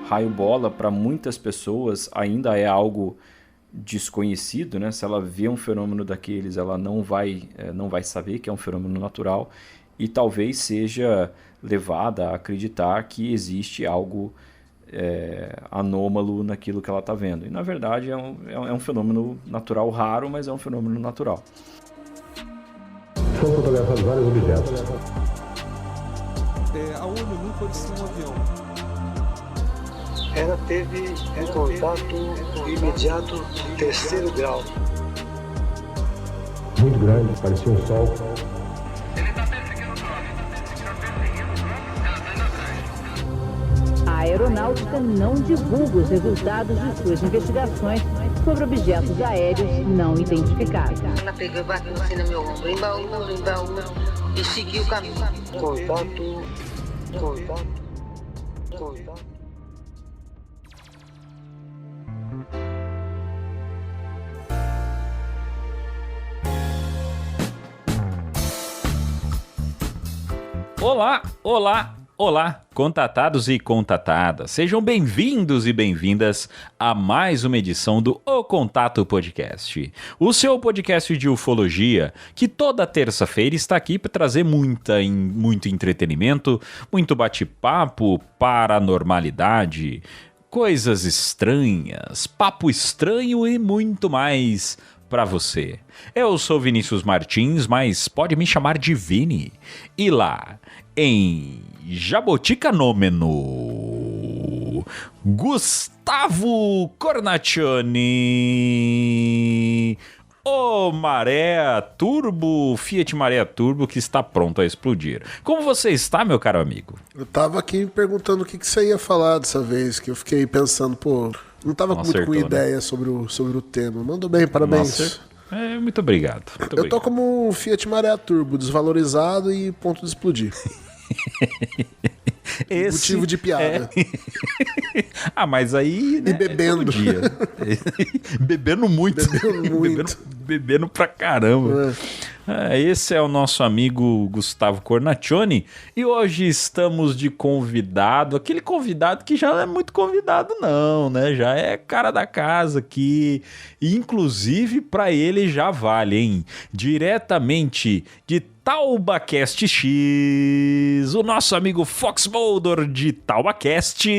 raio bola para muitas pessoas ainda é algo desconhecido, né? Se ela vê um fenômeno daqueles, ela não vai saber que é um fenômeno natural e talvez seja levada a acreditar que existe algo anômalo naquilo que ela está vendo. E na verdade é um fenômeno natural raro, mas é um fenômeno natural. Foram fotografados vários objetos. A ONU não pode ser um avião. Ela teve um contato imediato terceiro grau. Muito grande, parecia um sol. Ele está perseguindo o drone, ela está indo atrás. A aeronáutica não divulga os resultados de suas investigações sobre objetos aéreos não identificados. Ela pegou e bateu assim no meu ombro, embaú, e seguiu o caminho. Contato. Olá, contatados e contatadas. Sejam bem-vindos e bem-vindas a mais uma edição do O Contato Podcast, o seu podcast de ufologia, que toda terça-feira está aqui para trazer muito entretenimento, muito bate-papo, paranormalidade, coisas estranhas, papo estranho e muito mais para você. Eu sou Vinícius Martins, mas pode me chamar de Vini. E lá, em Jaboticanômeno, Gustavo Cornaccioni, o Fiat Maré Turbo, que está pronto a explodir. Como você está, meu caro amigo? Eu tava aqui perguntando o que você ia falar dessa vez, que eu fiquei pensando, não tava muito com ideia, né, sobre o tema. Mandou bem, parabéns. Muito obrigado. Eu tô como um Fiat Maré Turbo, desvalorizado e ponto de explodir. Motivo de piada. Mas aí, né, e bebendo. Bebendo muito. Bebendo pra caramba. Esse é o nosso amigo Gustavo Cornaccioni. E hoje estamos de convidado. Aquele convidado que já não é muito convidado não, né? Já é cara da casa aqui. Inclusive pra ele já vale, hein? Diretamente de TaubaCast X, o nosso amigo Fox Mulder de TaubaCast,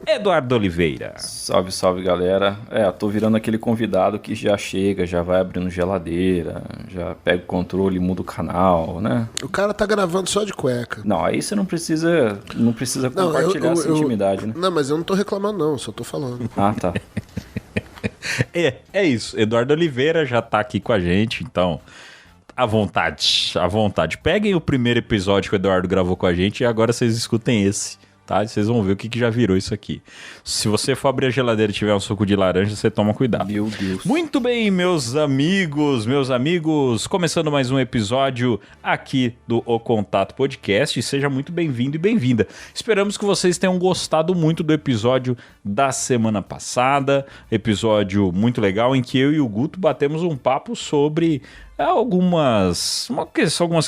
Eduardo Oliveira. Salve, galera. Tô virando aquele convidado que já chega, já vai abrindo geladeira, já pega o controle e muda o canal, né? O cara tá gravando só de cueca. Não, aí você não precisa compartilhar essa intimidade, né? Não, mas eu não tô reclamando não, só tô falando. Ah, tá. É isso, Eduardo Oliveira já tá aqui com a gente, então... À vontade. Peguem o primeiro episódio que o Eduardo gravou com a gente e agora vocês escutem esse, tá? Vocês vão ver o que já virou isso aqui. Se você for abrir a geladeira e tiver um suco de laranja, você toma cuidado. Meu Deus. Muito bem, meus amigos, começando mais um episódio aqui do O Contato Podcast. Seja muito bem-vindo e bem-vinda. Esperamos que vocês tenham gostado muito do episódio da semana passada. Episódio muito legal em que eu e o Guto batemos um papo sobre... algumas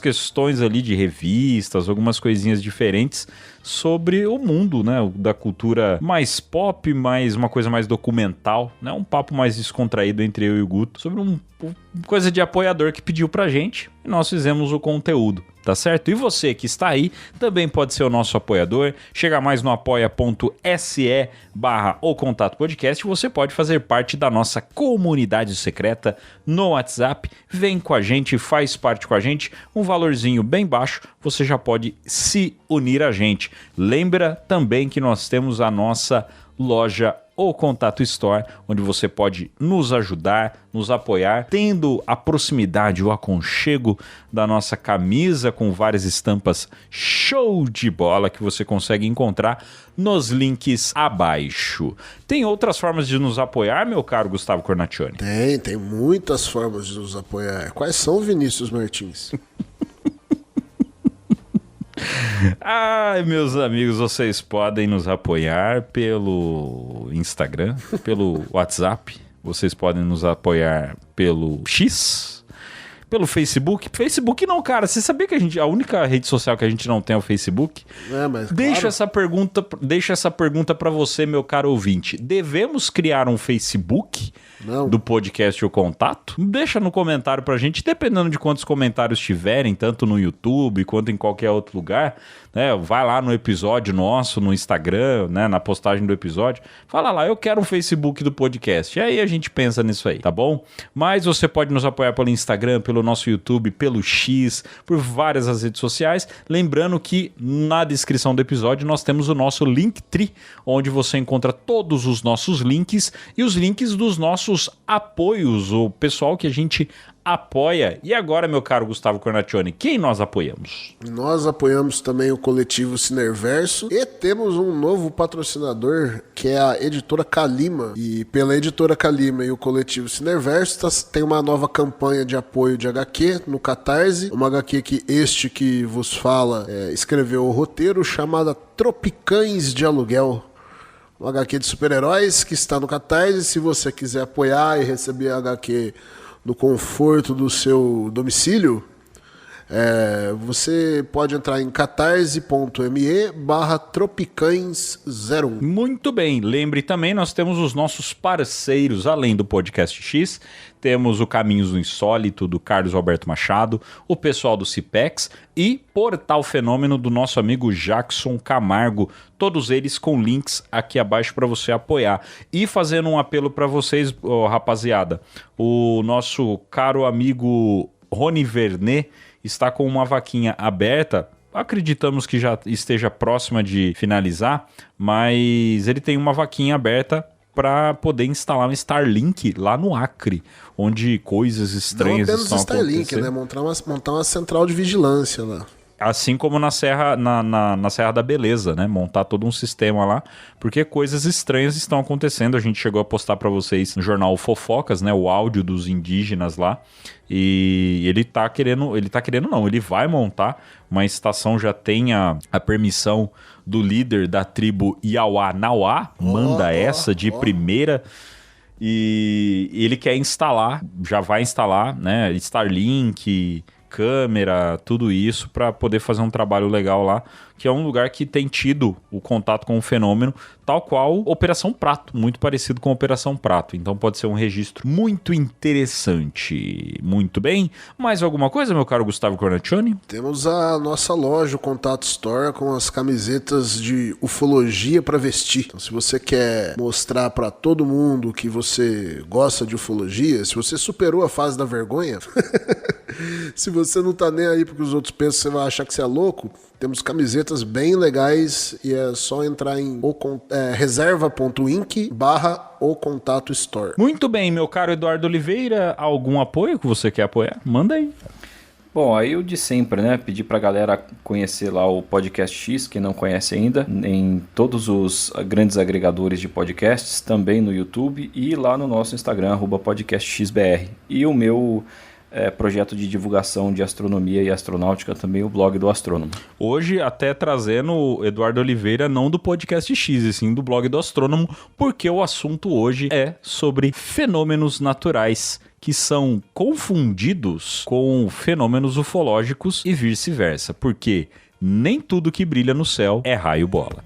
questões ali de revistas, algumas coisinhas diferentes sobre o mundo, né, da cultura mais pop, mais uma coisa mais documental, né, um papo mais descontraído entre eu e o Guto sobre coisa de apoiador que pediu pra gente e nós fizemos o conteúdo. Tá certo? E você que está aí também pode ser o nosso apoiador. Chega mais no apoia.se/O Contato Podcast. Você pode fazer parte da nossa comunidade secreta no WhatsApp. Vem com a gente, faz parte com a gente. Um valorzinho bem baixo, você já pode se unir a gente. Lembra também que nós temos a nossa loja O Contato Store, onde você pode nos ajudar, nos apoiar, tendo a proximidade, o aconchego da nossa camisa com várias estampas show de bola que você consegue encontrar nos links abaixo. Tem outras formas de nos apoiar, meu caro Gustavo Cornaccioni? Tem muitas formas de nos apoiar. Quais são, Vinícius Martins? Ai, meus amigos, vocês podem nos apoiar pelo Instagram, pelo WhatsApp, vocês podem nos apoiar pelo X, Pelo Facebook? Facebook não, cara. Você sabia que a única rede social que a gente não tem é o Facebook? Mas Deixa claro. essa pergunta para você, meu caro ouvinte. Devemos criar um Facebook do podcast O Contato? Deixa no comentário pra gente, dependendo de quantos comentários tiverem, tanto no YouTube quanto em qualquer outro lugar, né? Vai lá no episódio nosso, no Instagram, né? Na postagem do episódio. Fala lá, eu quero um Facebook do podcast. E aí a gente pensa nisso aí, tá bom? Mas você pode nos apoiar pelo Instagram, pelo nosso YouTube, pelo X, por várias as redes sociais. Lembrando que na descrição do episódio nós temos o nosso Linktree, onde você encontra todos os nossos links e os links dos nossos apoios, o pessoal que a gente apoia. E agora, meu caro Gustavo Cornacchione, quem nós apoiamos? Nós apoiamos também o coletivo Cinerverso e temos um novo patrocinador, que é a editora Kalima. E pela editora Kalima e o coletivo Cinerverso tem uma nova campanha de apoio de HQ no Catarse, uma HQ que vos fala escreveu o roteiro, chamada Tropicães de Aluguel. Um HQ de super-heróis que está no Catarse. Se você quiser apoiar e receber a HQ no conforto do seu domicílio, você pode entrar em catarse.me/tropicães01. Muito bem, lembre também, nós temos os nossos parceiros, além do Podcast X, temos o Caminhos do Insólito, do Carlos Alberto Machado, o pessoal do Cipex e Portal Fenômeno do nosso amigo Jackson Camargo, todos eles com links aqui abaixo para você apoiar. E fazendo um apelo para vocês, rapaziada, o nosso caro amigo Rony Vernet está com uma vaquinha aberta. Acreditamos que já esteja próxima de finalizar, mas ele tem uma vaquinha aberta para poder instalar um Starlink lá no Acre, onde coisas estranhas estão acontecendo. Né? Montar uma central de vigilância lá. Assim como na Serra da Beleza, né? Montar todo um sistema lá, porque coisas estranhas estão acontecendo. A gente chegou a postar para vocês no jornal Fofocas, né? O áudio dos indígenas lá. E ele vai montar uma estação, já tem a permissão do líder da tribo Iauá-Nauá, manda essa de primeira. E ele quer instalar, já vai instalar, né? Starlink, câmera, tudo isso para poder fazer um trabalho legal lá, que é um lugar que tem tido o contato com o fenômeno, tal qual Operação Prato, muito parecido com Operação Prato. Então pode ser um registro muito interessante. Muito bem. Mais alguma coisa, meu caro Gustavo Cornacchione? Temos a nossa loja, o Contato Store, com as camisetas de ufologia para vestir. Então, se você quer mostrar para todo mundo que você gosta de ufologia, se você superou a fase da vergonha, se você não tá nem aí porque os outros pensam que você vai achar que você é louco, temos camisetas bem legais e é só entrar em reserva.inc/o-contato store. Muito bem, meu caro Eduardo Oliveira, algum apoio que você quer apoiar? Manda aí. Bom, aí o de sempre, né? Pedir pra galera conhecer lá o Podcast X, quem não conhece ainda, em todos os grandes agregadores de podcasts, também no YouTube e lá no nosso Instagram, @podcastxbr. E o meu projeto de divulgação de astronomia e astronáutica, também o blog do Astrônomo. Hoje até trazendo o Eduardo Oliveira, não do Podcast X, e sim do blog do Astrônomo, porque o assunto hoje é sobre fenômenos naturais que são confundidos com fenômenos ufológicos e vice-versa, porque nem tudo que brilha no céu é raio bola.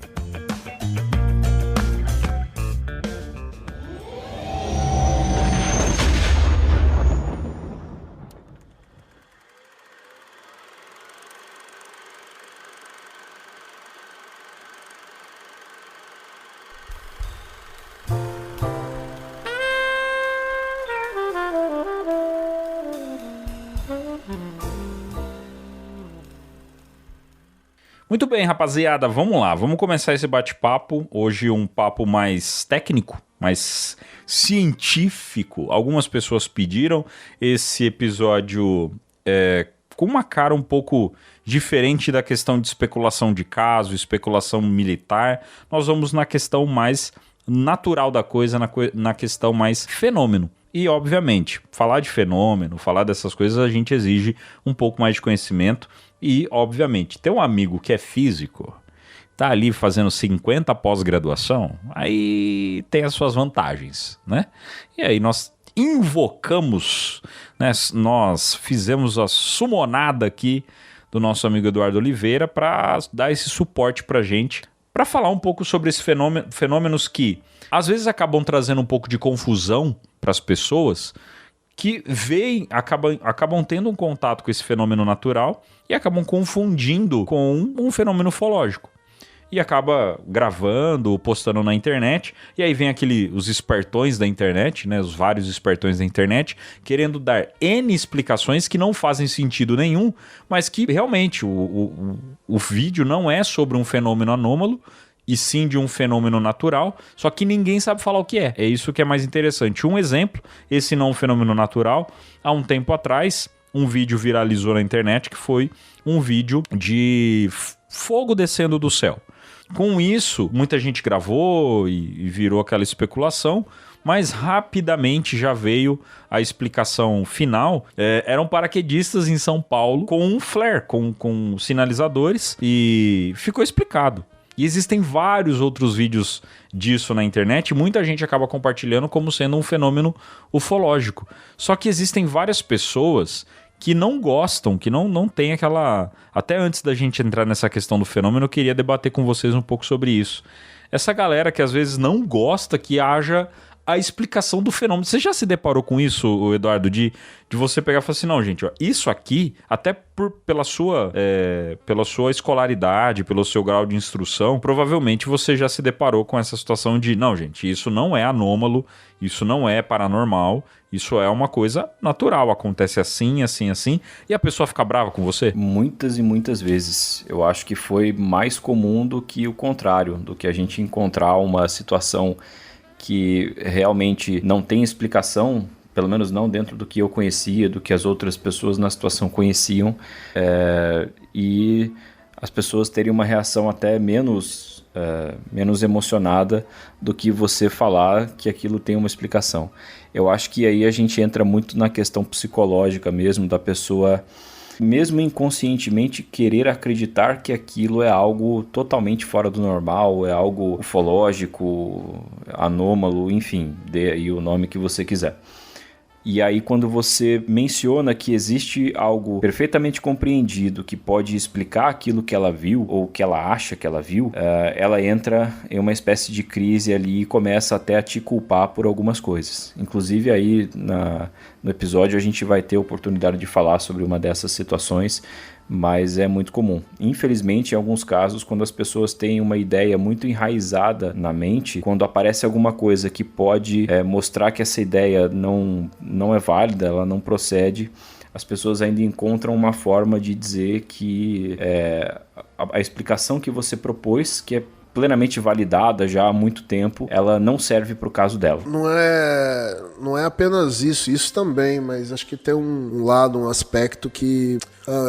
Muito bem, rapaziada, vamos lá, vamos começar esse bate-papo. Hoje um papo mais técnico, mais científico. Algumas pessoas pediram esse episódio com uma cara um pouco diferente da questão de especulação de caso, especulação militar. Nós vamos na questão mais natural da coisa, na questão mais fenômeno. E, obviamente, falar de fenômeno, falar dessas coisas, a gente exige um pouco mais de conhecimento. E, obviamente, ter um amigo que é físico, tá ali fazendo 50 pós-graduação, aí tem as suas vantagens, né? E aí nós invocamos né, nós fizemos a sumonada aqui do nosso amigo Eduardo Oliveira para dar esse suporte pra gente, para falar um pouco sobre esses fenômenos que às vezes acabam trazendo um pouco de confusão para as pessoas que acabam tendo um contato com esse fenômeno natural e acabam confundindo com um fenômeno ufológico. E acaba gravando, postando na internet, e aí vem os espertões da internet, né, os vários espertões da internet, querendo dar N explicações que não fazem sentido nenhum, mas que realmente o vídeo não é sobre um fenômeno anômalo, e sim de um fenômeno natural, só que ninguém sabe falar o que é. É isso que é mais interessante. Um exemplo, esse não é um fenômeno natural, há um tempo atrás, um vídeo viralizou na internet, que foi um vídeo de fogo descendo do céu. Com isso, muita gente gravou e virou aquela especulação, mas rapidamente já veio a explicação final. Eram paraquedistas em São Paulo com um flare, com sinalizadores, e ficou explicado. E existem vários outros vídeos disso na internet, e muita gente acaba compartilhando como sendo um fenômeno ufológico. Só que existem várias pessoas que não gostam, que não tem aquela... Até antes da gente entrar nessa questão do fenômeno, eu queria debater com vocês um pouco sobre isso. Essa galera que às vezes não gosta que haja a explicação do fenômeno. Você já se deparou com isso, Eduardo, de você pegar e falar assim, não, gente, ó, isso aqui, até pela sua escolaridade, pelo seu grau de instrução, provavelmente você já se deparou com essa situação de, não, gente, isso não é anômalo, isso não é paranormal, isso é uma coisa natural, acontece assim, assim, assim, e a pessoa fica brava com você? Muitas e muitas vezes. Eu acho que foi mais comum do que o contrário, do que a gente encontrar uma situação que realmente não tem explicação, pelo menos não dentro do que eu conhecia, do que as outras pessoas na situação conheciam, e as pessoas teriam uma reação até menos emocionada do que você falar que aquilo tem uma explicação. Eu acho que aí a gente entra muito na questão psicológica mesmo, da pessoa, mesmo inconscientemente, querer acreditar que aquilo é algo totalmente fora do normal, é algo ufológico, anômalo, enfim, dê aí o nome que você quiser. E aí quando você menciona que existe algo perfeitamente compreendido que pode explicar aquilo que ela viu ou que ela acha que ela viu, ela entra em uma espécie de crise ali e começa até a te culpar por algumas coisas. Inclusive aí no episódio a gente vai ter a oportunidade de falar sobre uma dessas situações, mas é muito comum. Infelizmente, em alguns casos, quando as pessoas têm uma ideia muito enraizada na mente, quando aparece alguma coisa que pode mostrar que essa ideia não é válida, ela não procede, as pessoas ainda encontram uma forma de dizer que a explicação que você propôs, que é plenamente validada já há muito tempo, ela não serve para o caso dela. Não é apenas isso também, mas acho que tem um lado, um aspecto que,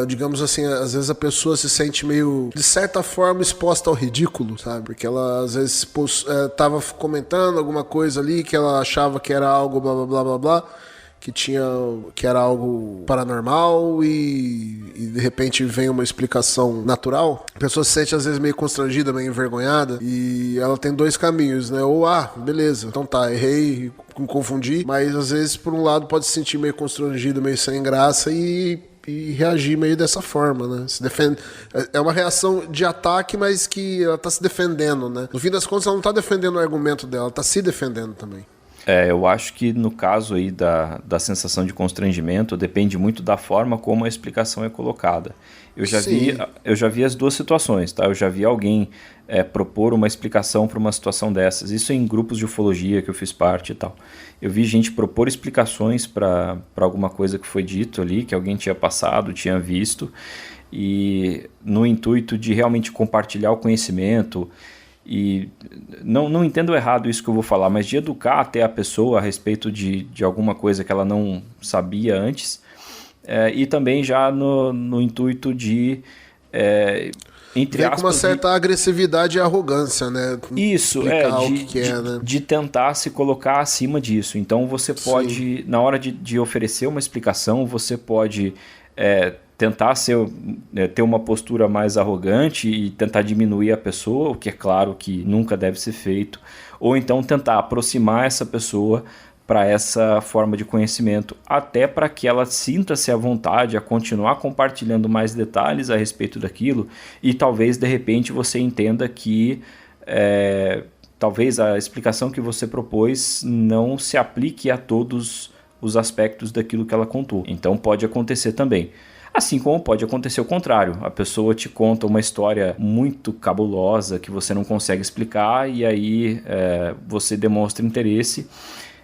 digamos assim, às vezes a pessoa se sente meio, de certa forma, exposta ao ridículo, sabe? Porque ela, às vezes, estava comentando alguma coisa ali que ela achava que era algo blá, blá, blá, blá, blá, que era algo paranormal e de repente vem uma explicação natural. A pessoa se sente às vezes meio constrangida, meio envergonhada, e ela tem dois caminhos, né? Ou, beleza, então tá, errei, me confundi, mas às vezes por um lado pode se sentir meio constrangido, meio sem graça e reagir meio dessa forma, né? Se defende. É uma reação de ataque, mas que ela tá se defendendo, né? No fim das contas, ela não tá defendendo o argumento dela, ela tá se defendendo também. Eu acho que no caso aí da sensação de constrangimento depende muito da forma como a explicação é colocada. Eu já vi as duas situações, tá? Eu já vi alguém propor uma explicação para uma situação dessas. Isso em grupos de ufologia que eu fiz parte e tal. Eu vi gente propor explicações para alguma coisa que foi dito ali, que alguém tinha passado, tinha visto, e no intuito de realmente compartilhar o conhecimento. E não entendo errado isso que eu vou falar, mas de educar até a pessoa a respeito de alguma coisa que ela não sabia antes, e também já no intuito de, entre aspas, com uma certa agressividade e arrogância, né? Isso, né? De tentar se colocar acima disso. Então você pode, na hora de oferecer uma explicação, você pode tentar ter uma postura mais arrogante e tentar diminuir a pessoa, o que é claro que nunca deve ser feito, ou então tentar aproximar essa pessoa para essa forma de conhecimento, até para que ela sinta-se à vontade a continuar compartilhando mais detalhes a respeito daquilo e talvez de repente você entenda que talvez a explicação que você propôs não se aplique a todos os aspectos daquilo que ela contou. Então pode acontecer também. Assim como pode acontecer o contrário, a pessoa te conta uma história muito cabulosa que você não consegue explicar e aí você demonstra interesse,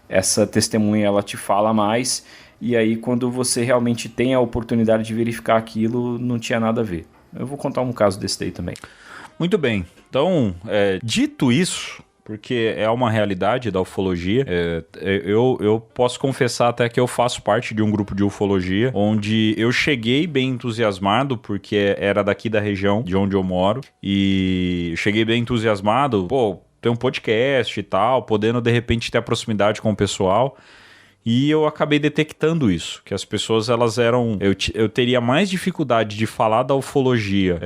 essa testemunha ela te fala mais e aí quando você realmente tem a oportunidade de verificar aquilo, não tinha nada a ver. Eu vou contar um caso desse daí também. Muito bem, então dito isso, porque é uma realidade da ufologia. Eu posso confessar até que eu faço parte de um grupo de ufologia, onde eu cheguei bem entusiasmado, porque era daqui da região de onde eu moro, e cheguei bem entusiasmado, tem um podcast e tal, podendo de repente ter a proximidade com o pessoal. E eu acabei detectando isso, que as pessoas elas eram... Eu teria mais dificuldade de falar da ufologia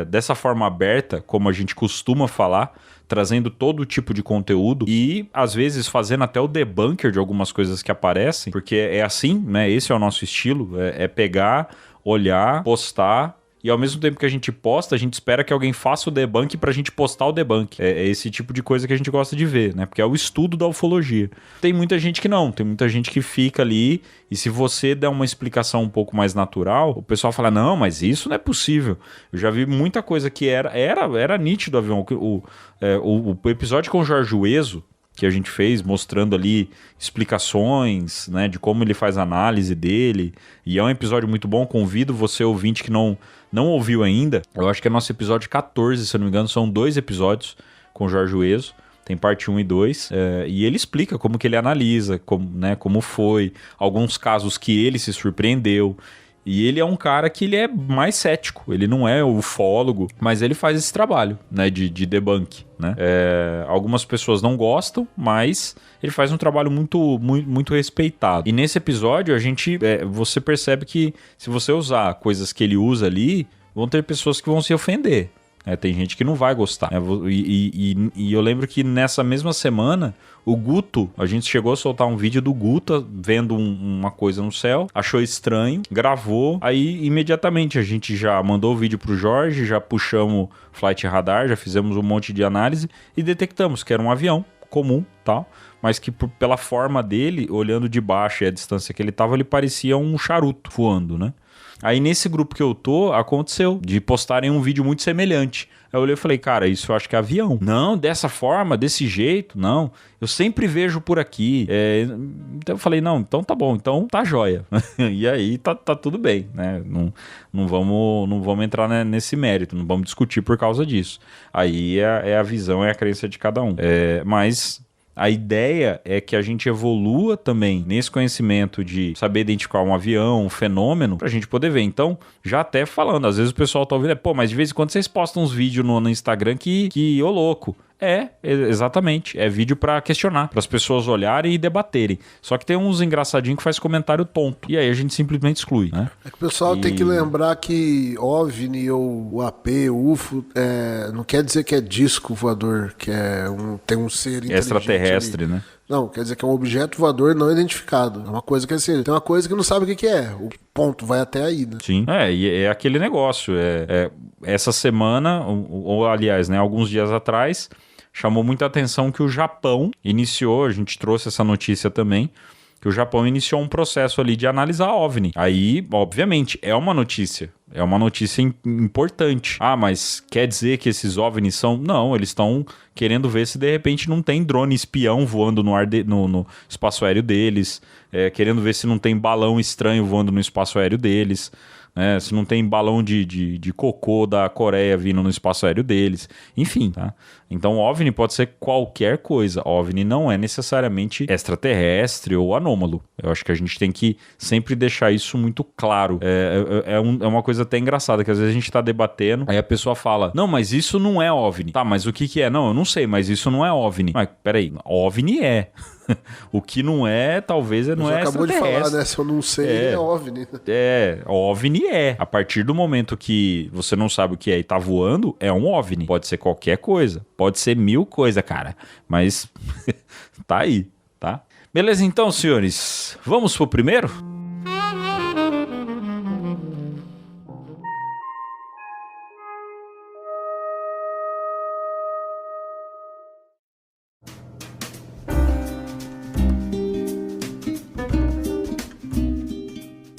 dessa forma aberta, como a gente costuma falar, trazendo todo tipo de conteúdo e, às vezes, fazendo até o debunker de algumas coisas que aparecem, porque é assim, né? Esse é o nosso estilo, é pegar, olhar, postar, e ao mesmo tempo que a gente posta, a gente espera que alguém faça o debunk pra gente postar o debunk. É esse tipo de coisa que a gente gosta de ver, né? Porque é o estudo da ufologia. Tem muita gente que não, tem muita gente que fica ali e se você der uma explicação um pouco mais natural, o pessoal fala, não, mas isso não é possível. Eu já vi muita coisa que era nítido, avião. O episódio com o Jorge Ueso, que a gente fez, mostrando ali explicações, né, de como ele faz a análise dele, e é um episódio muito bom, convido você ouvinte que não ouviu ainda, eu acho que é nosso episódio 14, se eu não me engano, são 2 episódios com o Jorge Ueso, tem parte 1 e 2, e ele explica como que ele analisa, como foi, alguns casos que ele se surpreendeu. E ele é um cara que ele é mais cético, ele não é ufólogo, mas ele faz esse trabalho, né, de debunk, né? Algumas pessoas não gostam, mas ele faz um trabalho muito, muito, muito respeitado. E nesse episódio, você percebe que se você usar coisas que ele usa ali, vão ter pessoas que vão se ofender. Tem gente que não vai gostar. E eu lembro que nessa mesma semana, o Guto, a gente chegou a soltar um vídeo do Guto vendo uma coisa no céu, achou estranho, gravou, aí imediatamente a gente já mandou o vídeo pro Jorge, já puxamos Flight Radar, já fizemos um monte de análise e detectamos que era um avião comum, tal, mas que pela forma dele, olhando de baixo e a distância que ele tava, ele parecia um charuto voando, né? Aí nesse grupo que eu tô, aconteceu de postarem um vídeo muito semelhante. Aí eu olhei e falei, cara, isso eu acho que é avião. Não, dessa forma, desse jeito, não. Eu sempre vejo por aqui. Então eu falei, não, então tá bom, então tá jóia. E aí tá tudo bem, né? Não vamos entrar nesse mérito, não vamos discutir por causa disso. Aí é a visão, é a crença de cada um. Mas... a ideia é que a gente evolua também nesse conhecimento de saber identificar um avião, um fenômeno, pra gente poder ver. Então, já até falando, às vezes o pessoal tá ouvindo, mas de vez em quando vocês postam uns vídeos no Instagram que ô louco. Exatamente. É vídeo pra questionar, para as pessoas olharem e debaterem. Só que tem uns engraçadinhos que faz comentário tonto. E aí a gente simplesmente exclui, né? É que o pessoal tem que lembrar que OVNI ou UAP, UFO, não quer dizer que é disco voador, que tem um ser inteligente extraterrestre, ali, né? Não, quer dizer que é um objeto voador não identificado. É uma coisa que assim, tem uma coisa que não sabe o que é. O ponto vai até aí, né? Sim. E é aquele negócio. Essa semana, ou aliás, né, alguns dias atrás, chamou muita atenção que o Japão iniciou, a gente trouxe essa notícia também, que o Japão iniciou um processo ali de analisar OVNI. Aí, obviamente, é uma notícia importante. Ah, mas quer dizer que esses OVNIs são... Não, eles estão querendo ver se de repente não tem drone espião voando no ar no espaço aéreo deles, querendo ver se não tem balão estranho voando no espaço aéreo deles, se não tem balão de cocô da Coreia vindo no espaço aéreo deles, enfim, tá? Então OVNI pode ser qualquer coisa. OVNI não é necessariamente extraterrestre ou anômalo. Eu acho que a gente tem que sempre deixar isso muito claro. É uma coisa até engraçada, que às vezes a gente tá debatendo, aí a pessoa fala, não, mas isso não é OVNI. Tá, mas o que é? Não, eu não sei, mas isso não é OVNI. Mas peraí, OVNI é. O que não é, talvez não é acabou extraterrestre. de falar, né? Se eu não sei, é OVNI. OVNI é. A partir do momento que você não sabe o que é e tá voando, é um OVNI. Pode ser qualquer coisa. Pode ser 1000 coisas, cara. Mas tá aí, tá? Beleza então, senhores? Vamos pro primeiro?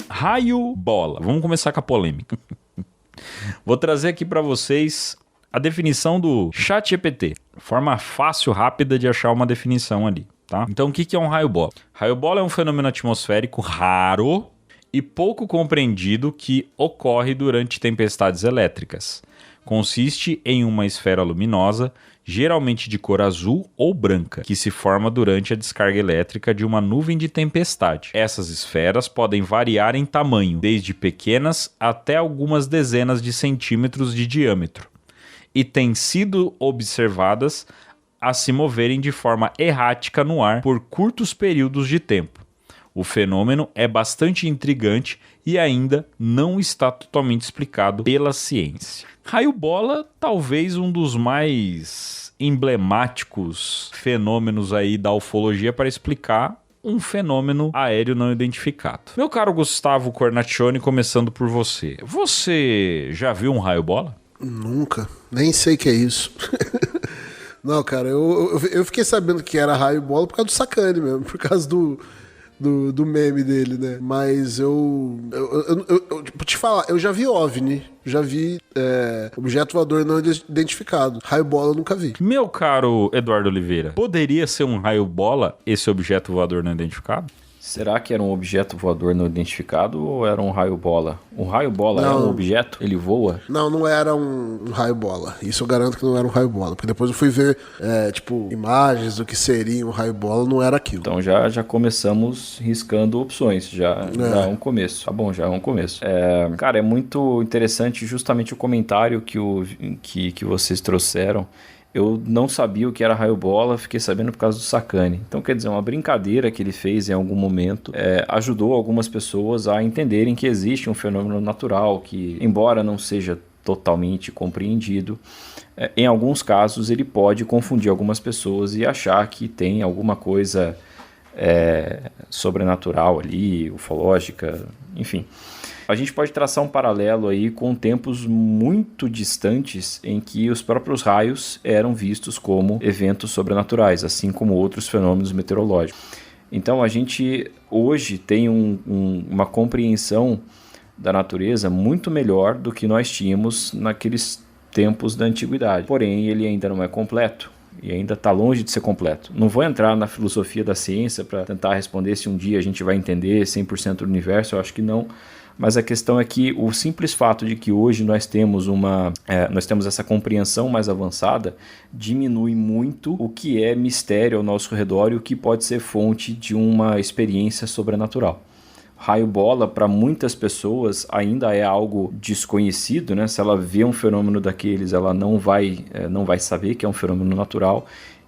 Raio bola. Vamos começar com a polêmica. Vou trazer aqui para vocês a definição do ChatGPT. Forma fácil, rápida de achar uma definição ali, tá? Então, o que é um raio bola? Raio bola é um fenômeno atmosférico raro e pouco compreendido que ocorre durante tempestades elétricas. Consiste em uma esfera luminosa, geralmente de cor azul ou branca, que se forma durante a descarga elétrica de uma nuvem de tempestade. Essas esferas podem variar em tamanho, desde pequenas até algumas dezenas de centímetros de diâmetro, e têm sido observadas a se moverem de forma errática no ar por curtos períodos de tempo. O fenômeno é bastante intrigante e ainda não está totalmente explicado pela ciência. Raio bola, talvez um dos mais emblemáticos fenômenos aí da ufologia para explicar um fenômeno aéreo não identificado. Meu caro Gustavo Cornacchione, começando por você. Você já viu um raio bola? Nunca. Nem sei o que é isso. Não, cara, eu fiquei sabendo que era raio bola por causa do Sacani mesmo, por causa do meme dele, né? Mas eu te falar, eu já vi OVNI, já vi objeto voador não identificado. Raio bola eu nunca vi. Meu caro Eduardo Oliveira, poderia ser um raio bola esse objeto voador não identificado? Será que era um objeto voador não identificado ou era um raio bola? Um raio bola é um objeto? Ele voa? Não era um raio bola. Isso eu garanto que não era um raio bola. Porque depois eu fui ver, imagens do que seria um raio bola, não era aquilo. Então já começamos riscando opções. Já é um começo. Tá bom, já é um começo. Cara, é muito interessante justamente o comentário que vocês trouxeram. Eu não sabia o que era raio bola, fiquei sabendo por causa do Sacani. Então, quer dizer, uma brincadeira que ele fez em algum momento ajudou algumas pessoas a entenderem que existe um fenômeno natural que, embora não seja totalmente compreendido, em alguns casos ele pode confundir algumas pessoas e achar que tem alguma coisa sobrenatural ali, ufológica, enfim. A gente pode traçar um paralelo aí com tempos muito distantes em que os próprios raios eram vistos como eventos sobrenaturais, assim como outros fenômenos meteorológicos. Então a gente hoje tem uma compreensão da natureza muito melhor do que nós tínhamos naqueles tempos da antiguidade. Porém, ele ainda não é completo. E ainda está longe de ser completo. Não vou entrar na filosofia da ciência para tentar responder se um dia a gente vai entender 100% do universo, eu acho que não. Mas a questão é que o simples fato de que hoje nós temos essa compreensão mais avançada diminui muito o que é mistério ao nosso redor e o que pode ser fonte de uma experiência sobrenatural. Raio bola, para muitas pessoas, ainda é algo desconhecido, né? Se ela vê um fenômeno daqueles, ela não vai saber que é um fenômeno natural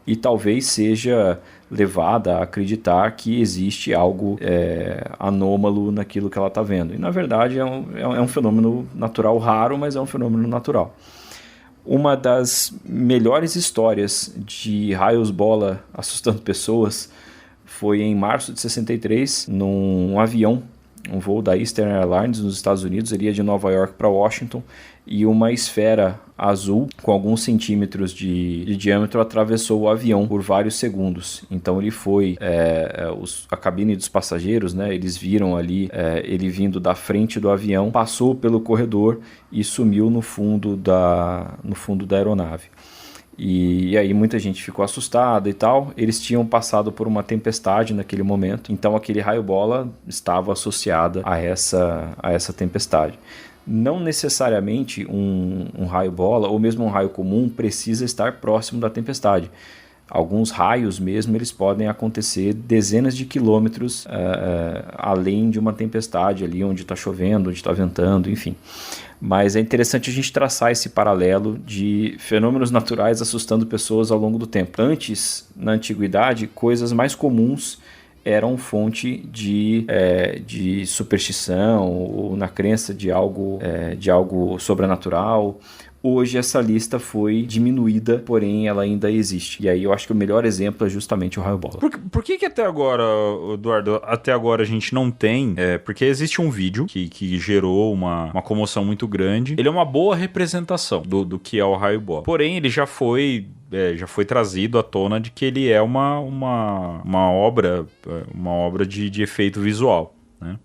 e talvez seja levada a acreditar que existe algo anômalo naquilo que ela está vendo. E, na verdade, é um fenômeno natural raro, mas é um fenômeno natural. Uma das melhores histórias de raios bola assustando pessoas foi em março de 63, num avião, um voo da Eastern Airlines nos Estados Unidos, ele ia de Nova York para Washington, e uma esfera azul com alguns centímetros de diâmetro atravessou o avião por vários segundos. Então ele foi, a cabine dos passageiros, né, eles viram ali ele vindo da frente do avião, passou pelo corredor e sumiu no fundo da aeronave. E aí muita gente ficou assustada e tal. Eles tinham passado por uma tempestade naquele momento, então aquele raio bola estava associado a essa tempestade. Não necessariamente um raio bola ou mesmo um raio comum precisa estar próximo da tempestade. Alguns raios mesmo eles podem acontecer dezenas de quilômetros além de uma tempestade ali onde está chovendo, onde está ventando, enfim. Mas é interessante a gente traçar esse paralelo de fenômenos naturais assustando pessoas ao longo do tempo. Antes, na antiguidade, coisas mais comuns eram fonte de superstição ou na crença de algo sobrenatural. Hoje essa lista foi diminuída, porém ela ainda existe. E aí eu acho que o melhor exemplo é justamente o raio bola. Por que até agora, Eduardo, até agora a gente não tem... porque existe um vídeo que gerou uma comoção muito grande. Ele é uma boa representação do que é o raio bola. Porém, ele já foi trazido à tona de que ele é uma obra de efeito visual, né?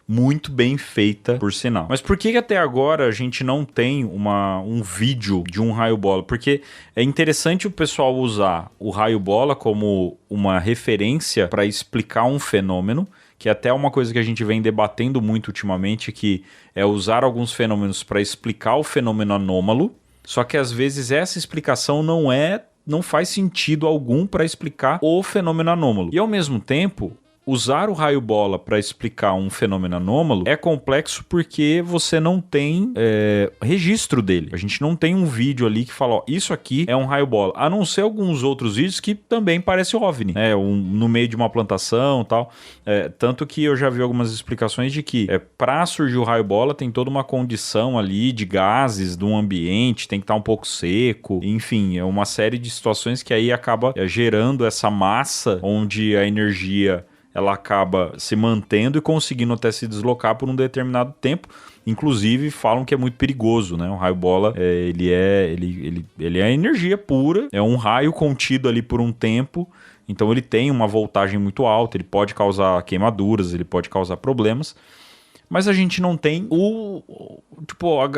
Muito bem feita, por sinal. Mas por que até agora a gente não tem um vídeo de um raio bola? Porque é interessante o pessoal usar o raio bola como uma referência para explicar um fenômeno, que é até uma coisa que a gente vem debatendo muito ultimamente, que é usar alguns fenômenos para explicar o fenômeno anômalo. Só que às vezes essa explicação não faz sentido algum para explicar o fenômeno anômalo. E ao mesmo tempo, usar o raio bola para explicar um fenômeno anômalo é complexo porque você não tem registro dele. A gente não tem um vídeo ali que fala, ó, isso aqui é um raio bola. A não ser alguns outros vídeos que também parecem OVNI, né? No meio de uma plantação e tal. Tanto que eu já vi algumas explicações de que para surgir o raio bola tem toda uma condição ali de gases de um ambiente, tem que estar um pouco seco. Enfim, é uma série de situações que aí acaba gerando essa massa onde a energia ela acaba se mantendo e conseguindo até se deslocar por um determinado tempo. Inclusive, falam que é muito perigoso, né? O raio bola, ele é energia pura, é um raio contido ali por um tempo, então ele tem uma voltagem muito alta, ele pode causar queimaduras, ele pode causar problemas. Mas a gente não tem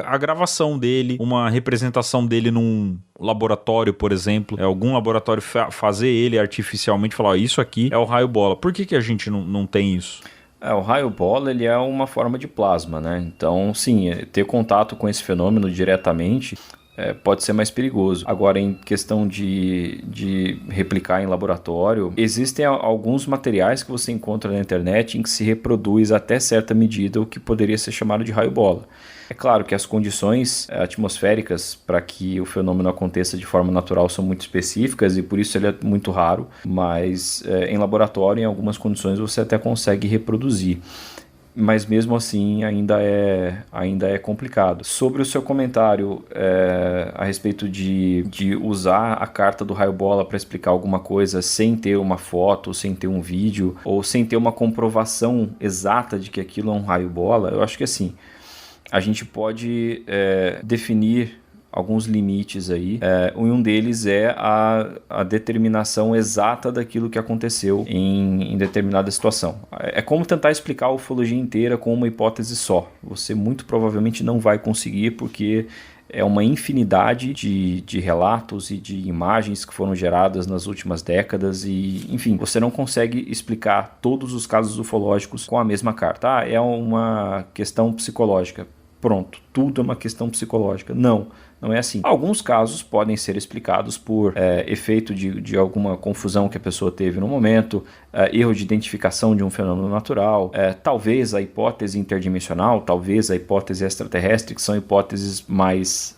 a gravação dele, uma representação dele num laboratório, por exemplo. Algum laboratório fazer ele artificialmente, falar, ó, isso aqui é o raio bola. Por que a gente não tem isso? O raio bola, ele é uma forma de plasma, né? Então, sim, ter contato com esse fenômeno diretamente pode ser mais perigoso. Agora, em questão de replicar em laboratório, existem alguns materiais que você encontra na internet em que se reproduz até certa medida o que poderia ser chamado de raio bola. É claro que as condições atmosféricas para que o fenômeno aconteça de forma natural são muito específicas e por isso ele é muito raro, mas em laboratório, em algumas condições, você até consegue reproduzir. Mas mesmo assim ainda é complicado. Sobre o seu comentário a respeito de usar a carta do raio bola para explicar alguma coisa sem ter uma foto, sem ter um vídeo, ou sem ter uma comprovação exata de que aquilo é um raio bola, eu acho que assim, a gente pode definir alguns limites aí. Um deles é a determinação exata daquilo que aconteceu em determinada situação. É como tentar explicar a ufologia inteira com uma hipótese só. Você muito provavelmente não vai conseguir, porque é uma infinidade de relatos e de imagens que foram geradas nas últimas décadas e, enfim, você não consegue explicar todos os casos ufológicos com a mesma carta. É uma questão psicológica. Pronto, tudo é uma questão psicológica. Não é assim. Alguns casos podem ser explicados por efeito de alguma confusão que a pessoa teve no momento, erro de identificação de um fenômeno natural, talvez a hipótese interdimensional, talvez a hipótese extraterrestre, que são hipóteses mais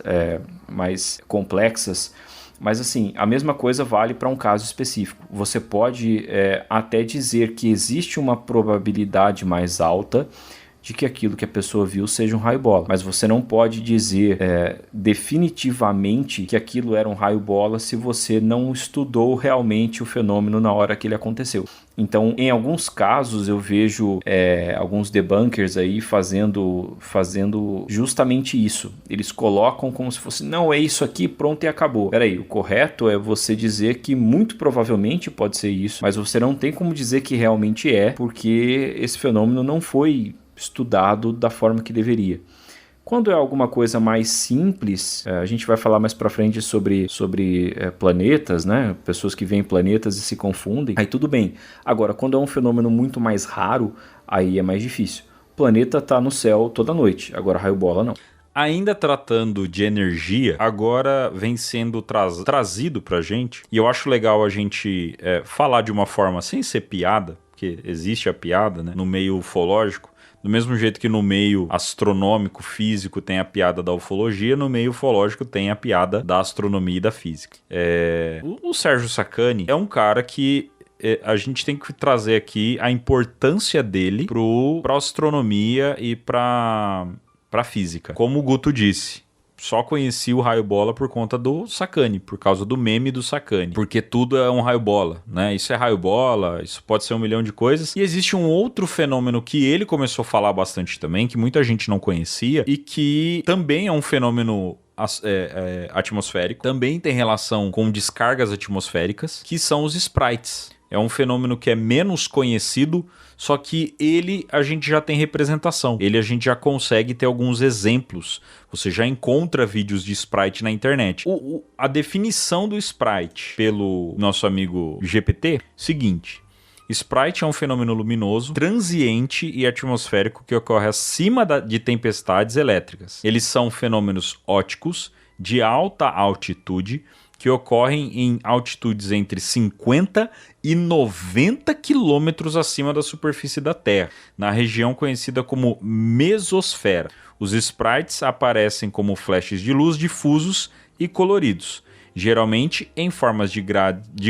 complexas. Mas assim, a mesma coisa vale para um caso específico. Você pode até dizer que existe uma probabilidade mais alta de que aquilo que a pessoa viu seja um raio bola, mas você não pode dizer definitivamente que aquilo era um raio bola se você não estudou realmente o fenômeno na hora que ele aconteceu. Então, em alguns casos eu vejo alguns debunkers aí fazendo justamente isso. Eles colocam como se fosse, não, é isso aqui, pronto e acabou. Peraí, o correto é você dizer que muito provavelmente pode ser isso, mas você não tem como dizer que realmente porque esse fenômeno não foi estudado da forma que deveria. Quando é alguma coisa mais simples, a gente vai falar mais pra frente sobre planetas, né? Pessoas que veem planetas e se confundem, aí tudo bem. Agora, quando é um fenômeno muito mais raro, aí é mais difícil. O planeta tá no céu toda noite, agora raio bola não. Ainda tratando de energia, agora vem sendo trazido pra gente, e eu acho legal a gente falar de uma forma sem ser piada, porque existe a piada, né, no meio ufológico. Do mesmo jeito que no meio astronômico, físico, tem a piada da ufologia, no meio ufológico tem a piada da astronomia e da física. O Sérgio Sacani é um cara que a gente tem que trazer aqui a importância dele pra astronomia e pra física. Como o Guto disse, só conheci o raio bola por conta do Sakane, por causa do meme do Sakane. Porque tudo é um raio bola, né? Isso é raio bola, isso pode ser um milhão de coisas. E existe um outro fenômeno que ele começou a falar bastante também, que muita gente não conhecia, e que também é um fenômeno atmosférico, também tem relação com descargas atmosféricas, que são os sprites. É um fenômeno que é menos conhecido, só que a gente já tem representação. A gente já consegue ter alguns exemplos. Você já encontra vídeos de sprite na internet. A definição do sprite pelo nosso amigo GPT, seguinte: sprite é um fenômeno luminoso, transiente e atmosférico que ocorre acima de tempestades elétricas. Eles são fenômenos ópticos de alta altitude que ocorrem em altitudes entre 50 e 90 quilômetros acima da superfície da Terra, na região conhecida como mesosfera. Os sprites aparecem como flashes de luz difusos e coloridos, geralmente em formas de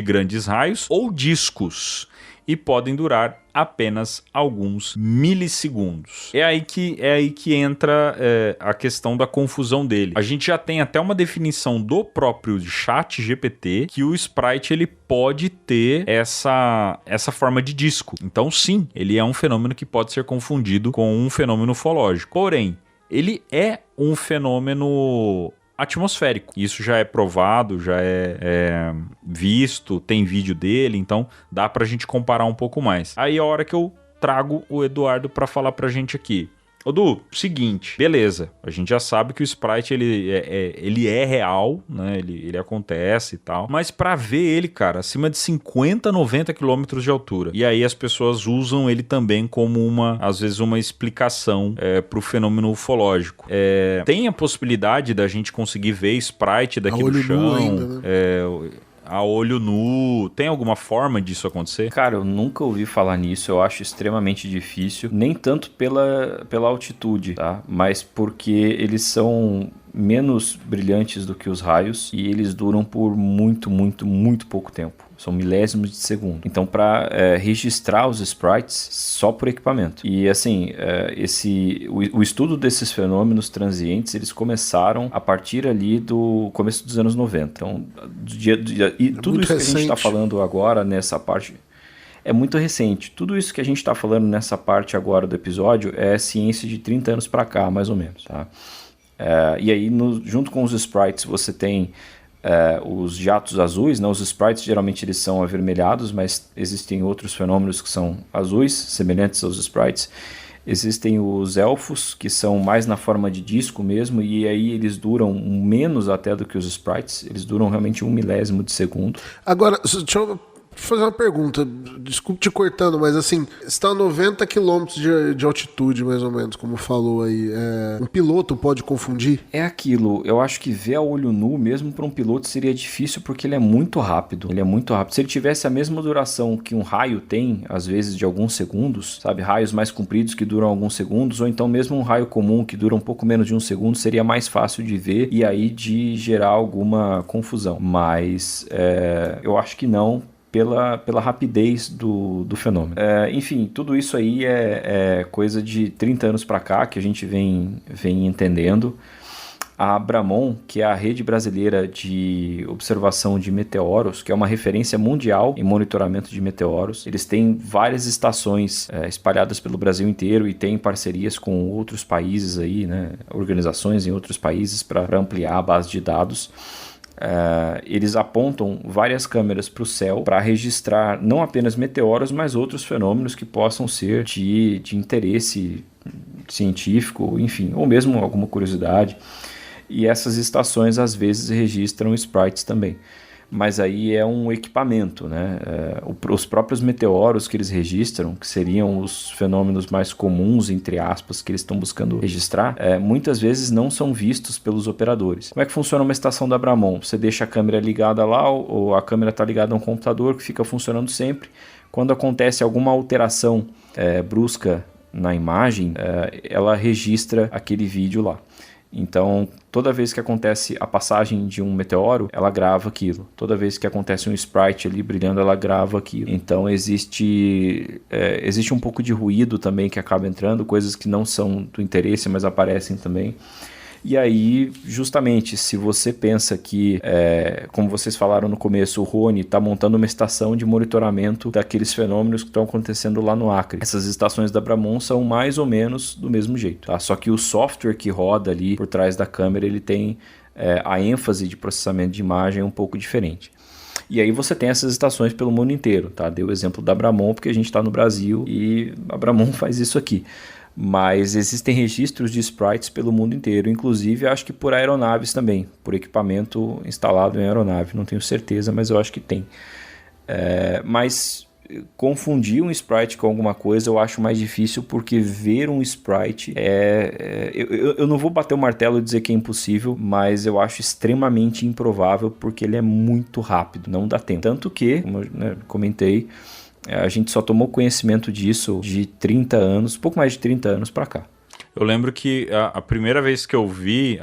grandes raios ou discos, e podem durar apenas alguns milissegundos. É aí que entra a questão da confusão dele. A gente já tem até uma definição do próprio chat GPT que o sprite ele pode ter essa forma de disco. Então sim, ele é um fenômeno que pode ser confundido com um fenômeno ufológico. Porém, ele é um fenômeno atmosférico. Isso já é provado, já é visto, tem vídeo dele, então dá pra gente comparar um pouco mais. Aí é a hora que eu trago o Eduardo pra falar pra gente aqui. Edu, seguinte, beleza, a gente já sabe que o sprite ele é real, né? Ele acontece e tal, mas pra ver ele, cara, acima de 50, 90 quilômetros de altura. E aí as pessoas usam ele também como às vezes uma explicação pro fenômeno ufológico. Tem a possibilidade da gente conseguir ver sprite daqui do chão, ainda, né? A olho nu, tem alguma forma disso acontecer? Cara, eu nunca ouvi falar nisso, eu acho extremamente difícil, nem tanto pela altitude, tá? Mas porque eles são menos brilhantes do que os raios e eles duram por muito, muito, muito pouco tempo. São milésimos de segundo. Então, para registrar os sprites, só por equipamento. E assim, o estudo desses fenômenos transientes, eles começaram a partir ali do começo dos anos 90. Então, tudo isso que a gente está falando agora nessa parte é muito recente. Tudo isso que a gente está falando nessa parte agora do episódio é ciência de 30 anos para cá, mais ou menos. Tá? E aí, junto com os sprites, você tem os jatos azuis, né? Os sprites geralmente eles são avermelhados, mas existem outros fenômenos que são azuis, semelhantes aos sprites. Existem os elfos, que são mais na forma de disco mesmo, e aí eles duram menos até do que os sprites, eles duram realmente 1 milésimo de segundo. Agora, deixa eu fazer uma pergunta, desculpe te cortando, mas assim, está a 90 km de altitude, mais ou menos, como falou aí, um piloto pode confundir? É aquilo, eu acho que ver a olho nu, mesmo para um piloto, seria difícil porque ele é muito rápido, Se ele tivesse a mesma duração que um raio tem, às vezes de alguns segundos, sabe, raios mais compridos que duram alguns segundos, ou então mesmo um raio comum que dura um pouco menos de um segundo, seria mais fácil de ver e aí de gerar alguma confusão, mas eu acho que não, pela rapidez do fenômeno. Enfim, tudo isso aí é coisa de 30 anos para cá que a gente vem entendendo. A Abramon, que é a rede brasileira de observação de meteoros, que é uma referência mundial em monitoramento de meteoros, eles têm várias estações espalhadas pelo Brasil inteiro e têm parcerias com outros países aí, né, organizações em outros países para ampliar a base de dados. Eles apontam várias câmeras para o céu para registrar não apenas meteoros, mas outros fenômenos que possam ser de interesse científico, enfim, ou mesmo alguma curiosidade. E essas estações às vezes registram sprites também. Mas aí é um equipamento, né? Os próprios meteoros que eles registram, que seriam os fenômenos mais comuns, entre aspas, que eles estão buscando registrar, muitas vezes não são vistos pelos operadores. Como é que funciona uma estação da Abramon? Você deixa a câmera ligada lá, ou a câmera está ligada a um computador que fica funcionando sempre. Quando acontece alguma alteração brusca na imagem, ela registra aquele vídeo lá. Então, toda vez que acontece a passagem de um meteoro, ela grava aquilo. Toda vez que acontece um sprite ali brilhando, ela grava aquilo. Então, existe um pouco de ruído também que acaba entrando, coisas que não são do interesse, mas aparecem também. E aí, justamente, se você pensa que, como vocês falaram no começo, o Rony está montando uma estação de monitoramento daqueles fenômenos que estão acontecendo lá no Acre. Essas estações da Bramon são mais ou menos do mesmo jeito, tá? Só que o software que roda ali por trás da câmera, ele tem a ênfase de processamento de imagem um pouco diferente. E aí você tem essas estações pelo mundo inteiro, tá? Dei o exemplo da Bramon porque a gente está no Brasil e a Bramon faz isso aqui. Mas existem registros de sprites pelo mundo inteiro, inclusive acho que por aeronaves também, por equipamento instalado em aeronave, não tenho certeza, mas eu acho que tem. Mas confundir um sprite com alguma coisa eu acho mais difícil, porque ver um sprite eu não vou bater o martelo e dizer que é impossível, mas eu acho extremamente improvável, porque ele é muito rápido, não dá tempo. Tanto que, como eu comentei, a gente só tomou conhecimento disso de 30 anos, pouco mais de 30 anos para cá. Eu lembro que a primeira vez que eu vi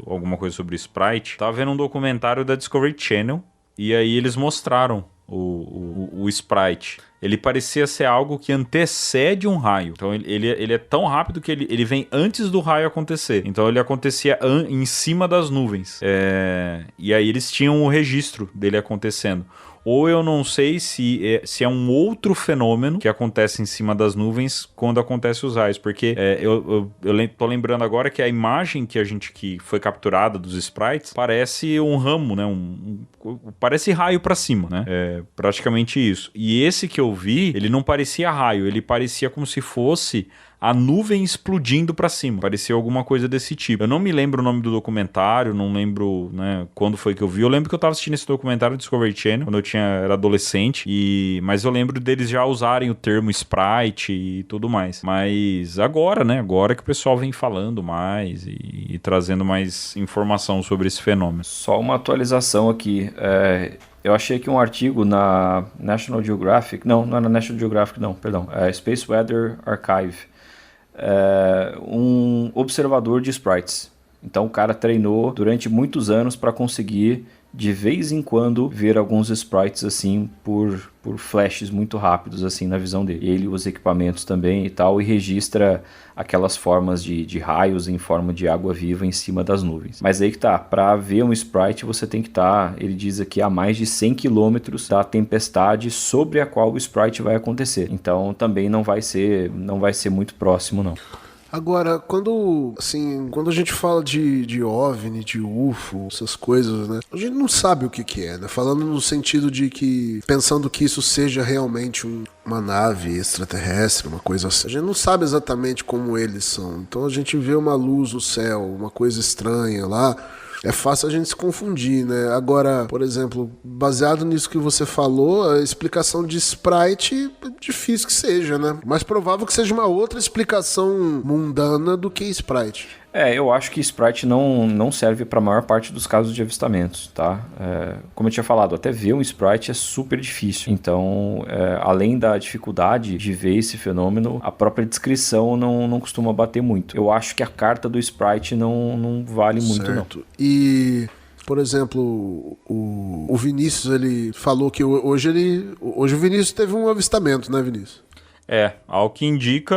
alguma coisa sobre Sprite, tava vendo um documentário da Discovery Channel, e aí eles mostraram o Sprite. Ele parecia ser algo que antecede um raio. Então ele é tão rápido que ele vem antes do raio acontecer. Então ele acontecia em cima das nuvens. E aí eles tinham o registro dele acontecendo. Ou eu não sei se é um outro fenômeno que acontece em cima das nuvens quando acontece os raios, porque eu tô lembrando agora que a imagem que foi capturada dos sprites parece um ramo, né? Parece raio pra cima, né? É praticamente isso. E esse que eu vi, ele não parecia raio, ele parecia como se fosse a nuvem explodindo pra cima. Parecia alguma coisa desse tipo. Eu não me lembro o nome do documentário, não lembro, né, quando foi que eu vi. Eu lembro que eu tava assistindo esse documentário do Discovery Channel, quando eu era adolescente, mas eu lembro deles já usarem o termo Sprite e tudo mais. Mas agora, né, agora que o pessoal vem falando mais e trazendo mais informação sobre esse fenômeno. Só uma atualização aqui. Eu achei aqui um artigo na National Geographic, não é na National Geographic não, perdão, Space Weather Archive, um observador de sprites. Então o cara treinou durante muitos anos para conseguir de vez em quando ver alguns sprites assim por flashes muito rápidos assim na visão dele. Ele usa equipamentos também e tal, e registra aquelas formas de raios em forma de água viva em cima das nuvens. Mas aí que tá, para ver um sprite você tem que estar, ele diz aqui, a mais de 100 km da tempestade sobre a qual o sprite vai acontecer. Então também não vai ser muito próximo não. Agora, quando a gente fala de OVNI, de UFO, essas coisas, né? A gente não sabe o que é, né? Falando no sentido de que, pensando que isso seja realmente uma nave extraterrestre, uma coisa assim. A gente não sabe exatamente como eles são. Então a gente vê uma luz no céu, uma coisa estranha lá. É fácil a gente se confundir, né? Agora, por exemplo, baseado nisso que você falou, a explicação de Sprite é difícil que seja, né? Mais provável que seja uma outra explicação mundana do que Sprite. Eu acho que Sprite não serve para a maior parte dos casos de avistamentos, tá? Como eu tinha falado, até ver um Sprite é super difícil. Então, além da dificuldade de ver esse fenômeno, a própria descrição não costuma bater muito. Eu acho que a carta do Sprite não vale muito, certo. Não. E, por exemplo, o Vinícius, ele falou que hoje o Vinícius teve um avistamento, né, Vinícius? Ao que indica,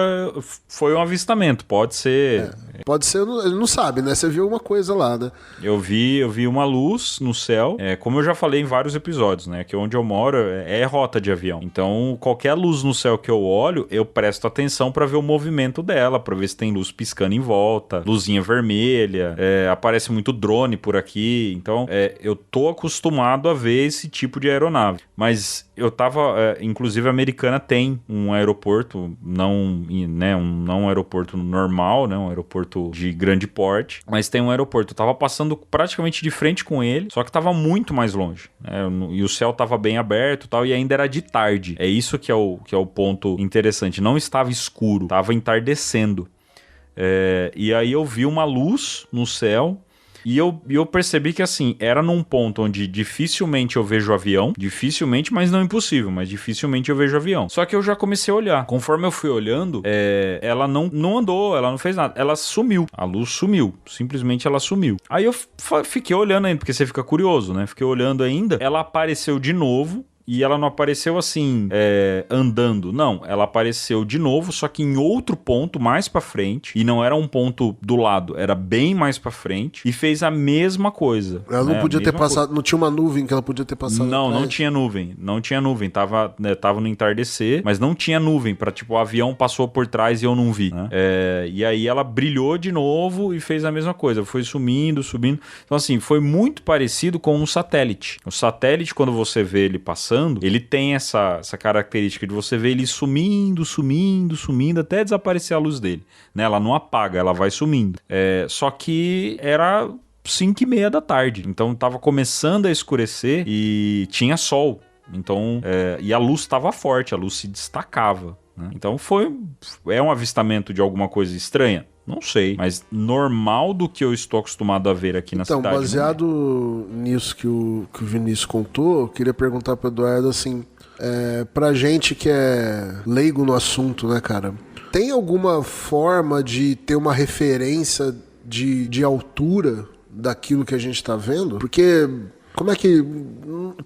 foi um avistamento, pode ser... Pode ser, ele não sabe, né? Você viu uma coisa lá, né? Eu vi uma luz no céu, como eu já falei em vários episódios, né? Que onde eu moro é rota de avião. Então, qualquer luz no céu que eu olho, eu presto atenção pra ver o movimento dela, pra ver se tem luz piscando em volta, luzinha vermelha, aparece muito drone por aqui. Então, eu tô acostumado a ver esse tipo de aeronave. Mas eu tava, inclusive a Americana tem um aeroporto, não um aeroporto normal, né? Um aeroporto de grande porte, mas tem um aeroporto. Eu tava passando praticamente de frente com ele, só que tava muito mais longe, né? E o céu tava bem aberto e tal, e ainda era de tarde. É isso que é o ponto interessante. Não estava escuro, tava entardecendo. E aí eu vi uma luz no céu, e eu percebi que, assim, era num ponto onde dificilmente eu vejo avião. Dificilmente, mas não impossível. Mas dificilmente eu vejo avião. Só que eu já comecei a olhar. Conforme eu fui olhando, ela não andou, ela não fez nada. Ela sumiu. A luz sumiu. Simplesmente ela sumiu. Aí eu fiquei olhando ainda, porque você fica curioso, né? Fiquei olhando ainda. Ela apareceu de novo. e ela não apareceu assim, andando. Não, ela apareceu de novo, só que em outro ponto mais pra frente, e não era um ponto do lado, era bem mais pra frente, e fez a mesma coisa. Ela não podia ter passado, não tinha uma nuvem que ela podia ter passado. Não tinha nuvem, tava no entardecer, mas não tinha nuvem, pra tipo, o avião passou por trás e eu não vi, né? E aí ela brilhou de novo e fez a mesma coisa, foi subindo. Então assim, foi muito parecido com um satélite. O satélite, quando você vê ele passando, ele tem essa característica de você ver ele sumindo, até desaparecer a luz dele, né? Ela não apaga, ela vai sumindo. Só que era 5:30 da tarde, então tava começando a escurecer e tinha sol. Então, e a luz estava forte, a luz se destacava, né? Então é um avistamento de alguma coisa estranha? Não sei, mas normal do que eu estou acostumado a ver aqui na cidade. Então, baseado nisso que o Vinícius contou, eu queria perguntar para o Eduardo assim, pra gente que é leigo no assunto, né, cara? Tem alguma forma de ter uma referência de altura daquilo que a gente tá vendo? Porque como é que...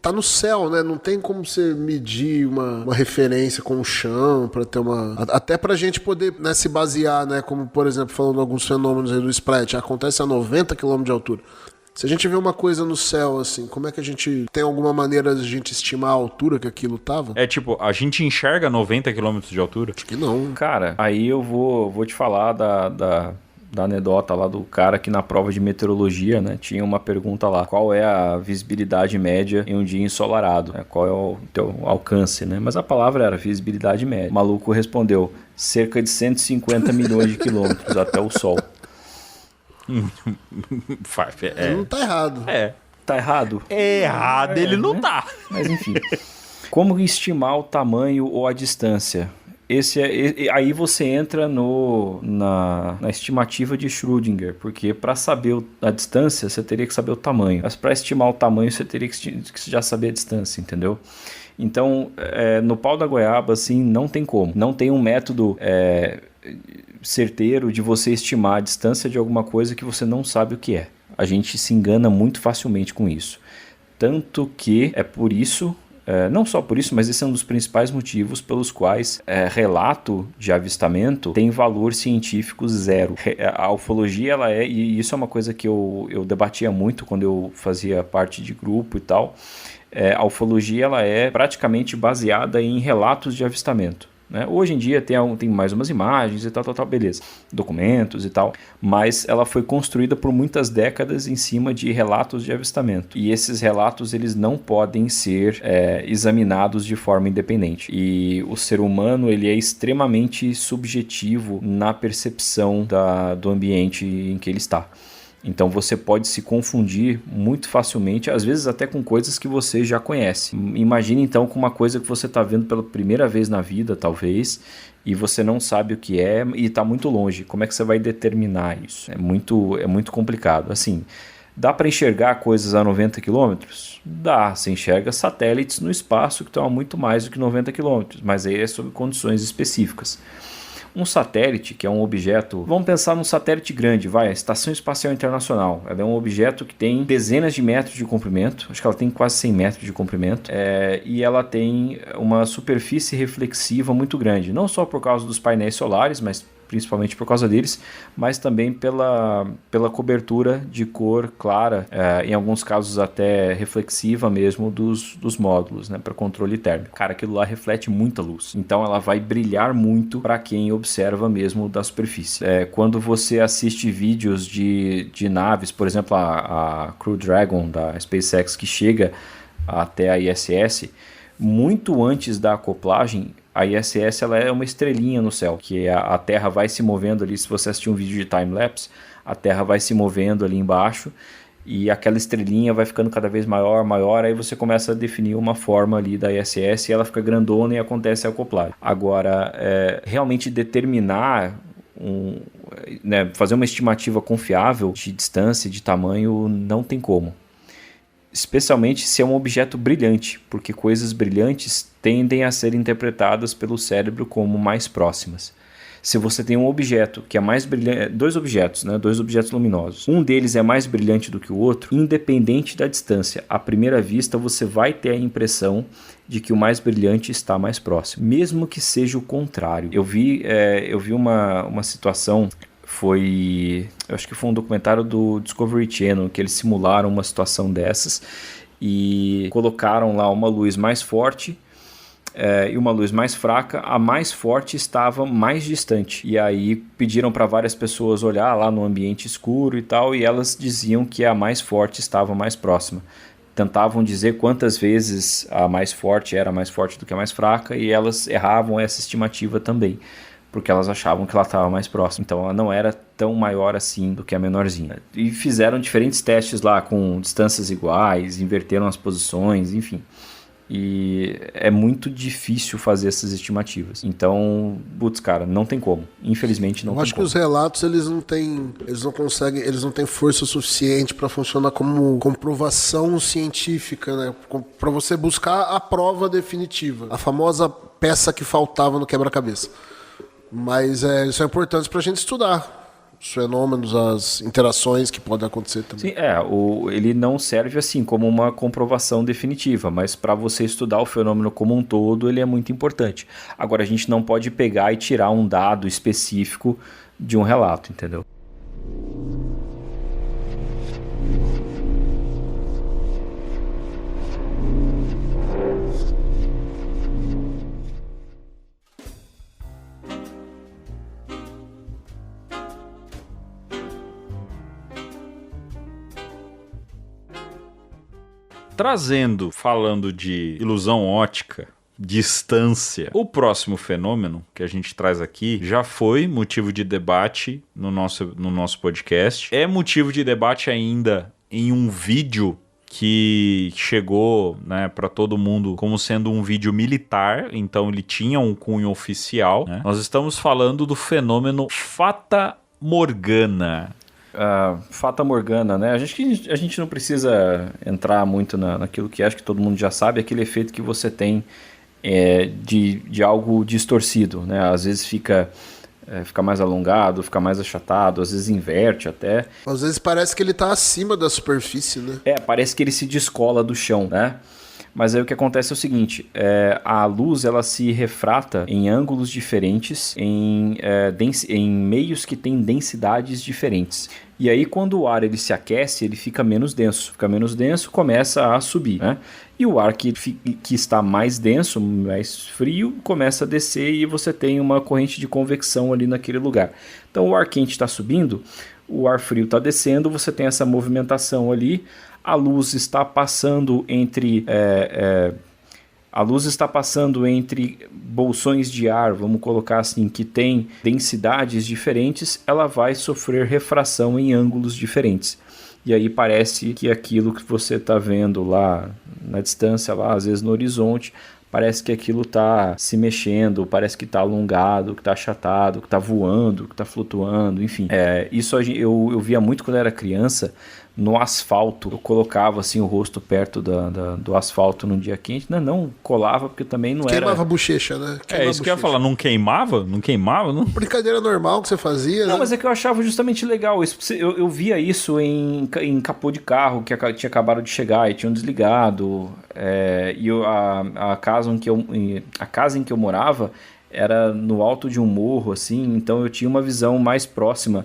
Tá no céu, né? Não tem como você medir uma referência com o chão pra ter uma... Até pra gente poder, né, se basear, né? Como, por exemplo, falando alguns fenômenos aí do Sprite, acontece a 90 km de altura. Se a gente vê uma coisa no céu, assim, como é que a gente... Tem alguma maneira de a gente estimar a altura que aquilo tava? Tipo, a gente enxerga 90 km de altura? Acho que não. Cara, aí eu vou te falar da anedota lá do cara que na prova de meteorologia, né, tinha uma pergunta lá, qual é a visibilidade média em um dia ensolarado, né, qual é o teu alcance, né, mas a palavra era visibilidade média. O maluco respondeu, cerca de 150 milhões de quilômetros até o Sol. Não tá errado. Tá errado? Errado ele não tá. Mas enfim, como estimar o tamanho ou a distância? Aí você entra na estimativa de Schrödinger, porque para saber a distância você teria que saber o tamanho, mas para estimar o tamanho você teria que já saber a distância, entendeu? Então, no pau da goiaba, assim, não tem como. Não tem um método certeiro de você estimar a distância de alguma coisa que você não sabe o que é. A gente se engana muito facilmente com isso. Tanto que é por isso... não só por isso, mas esse é um dos principais motivos pelos quais relato de avistamento tem valor científico zero. A ufologia, ela e isso é uma coisa que eu debatia muito quando eu fazia parte de grupo e tal, a ufologia ela é praticamente baseada em relatos de avistamento. Né? Hoje em dia tem mais umas imagens e tal, beleza, documentos e tal, mas ela foi construída por muitas décadas em cima de relatos de avistamento, e esses relatos eles não podem ser examinados de forma independente, e o ser humano ele é extremamente subjetivo na percepção do ambiente em que ele está. Então você pode se confundir muito facilmente, às vezes até com coisas que você já conhece. Imagine então com uma coisa que você está vendo pela primeira vez na vida, talvez, e você não sabe o que é e está muito longe. Como é que você vai determinar isso? É muito complicado. Assim, dá para enxergar coisas a 90 km? Dá, você enxerga satélites no espaço que estão a muito mais do que 90 km, mas aí é sob condições específicas. Um satélite, que é um objeto... Vamos pensar num satélite grande, a Estação Espacial Internacional. Ela é um objeto que tem dezenas de metros de comprimento. Acho que ela tem quase 100 metros de comprimento. E ela tem uma superfície reflexiva muito grande. Não só por causa dos painéis solares, mas principalmente por causa deles, mas também pela cobertura de cor clara, em alguns casos até reflexiva mesmo dos módulos, né, para controle térmico. Cara, aquilo lá reflete muita luz, então ela vai brilhar muito para quem observa mesmo da superfície. Quando você assiste vídeos de naves, por exemplo a Crew Dragon da SpaceX que chega até a ISS, muito antes da acoplagem, a ISS ela é uma estrelinha no céu, que a Terra vai se movendo ali. Se você assistir um vídeo de time-lapse, a Terra vai se movendo ali embaixo e aquela estrelinha vai ficando cada vez maior, aí você começa a definir uma forma ali da ISS e ela fica grandona e acontece a acoplagem. Agora, realmente determinar, fazer uma estimativa confiável de distância, de tamanho, não tem como. Especialmente se é um objeto brilhante, porque coisas brilhantes tendem a ser interpretadas pelo cérebro como mais próximas. Se você tem um objeto que é mais brilhante, dois objetos, né? Dois objetos luminosos. Um deles é mais brilhante do que o outro, independente da distância. À primeira vista, você vai ter a impressão de que o mais brilhante está mais próximo, mesmo que seja o contrário. Eu vi uma situação, eu acho que foi um documentário do Discovery Channel, que eles simularam uma situação dessas e colocaram lá uma luz mais forte e uma luz mais fraca. A mais forte estava mais distante, e aí pediram para várias pessoas olhar lá no ambiente escuro e tal, e elas diziam que a mais forte estava mais próxima. Tentavam dizer quantas vezes a mais forte era mais forte do que a mais fraca, e elas erravam essa estimativa também, porque elas achavam que ela estava mais próxima. Então ela não era tão maior assim do que a menorzinha. E fizeram diferentes testes lá com distâncias iguais, inverteram as posições, enfim. E é muito difícil fazer essas estimativas. Então, putz, cara, não tem como. Infelizmente não tem como. Eu acho que os relatos, eles não têm força suficiente para funcionar como comprovação científica, né? Para você buscar a prova definitiva, a famosa peça que faltava no quebra-cabeça. Mas isso é importante para a gente estudar os fenômenos, as interações que podem acontecer também. Sim, ele não serve assim como uma comprovação definitiva, mas para você estudar o fenômeno como um todo, ele é muito importante. Agora, a gente não pode pegar e tirar um dado específico de um relato, entendeu? Falando de ilusão ótica, distância, o próximo fenômeno que a gente traz aqui já foi motivo de debate no nosso podcast. É motivo de debate ainda em um vídeo que chegou, né, para todo mundo como sendo um vídeo militar, então ele tinha um cunho oficial, né? Nós estamos falando do fenômeno Fata Morgana. Fata Morgana, né? A gente não precisa entrar muito naquilo que acho que todo mundo já sabe, aquele efeito que você tem de algo distorcido, né? Às vezes fica mais alongado, fica mais achatado, às vezes inverte até. Às vezes parece que ele está acima da superfície, né? Parece que ele se descola do chão, né? Mas aí o que acontece é o seguinte, a luz ela se refrata em ângulos diferentes, em meios que têm densidades diferentes. E aí quando o ar ele se aquece, ele fica menos denso. Começa a subir, né? E o ar que está mais denso, mais frio, começa a descer e você tem uma corrente de convecção ali naquele lugar. Então o ar quente está subindo, o ar frio está descendo, você tem essa movimentação ali. A luz está passando entre bolsões de ar, vamos colocar assim, que tem densidades diferentes, ela vai sofrer refração em ângulos diferentes. E aí parece que aquilo que você está vendo lá na distância, lá, às vezes no horizonte, parece que aquilo está se mexendo, parece que está alongado, que está achatado, que está voando, que está flutuando, enfim. Isso eu via muito quando eu era criança. No asfalto, eu colocava assim o rosto perto do asfalto num dia quente. Não colava, porque também não Queimava a bochecha, né? Isso que eu ia falar, não queimava? Não queimava? Não? Brincadeira normal que você fazia, né? Não, mas é que eu achava justamente legal. Eu via isso em capô de carro que tinha acabado de chegar e tinham desligado. A casa em que eu morava era no alto de um morro, assim, então eu tinha uma visão mais próxima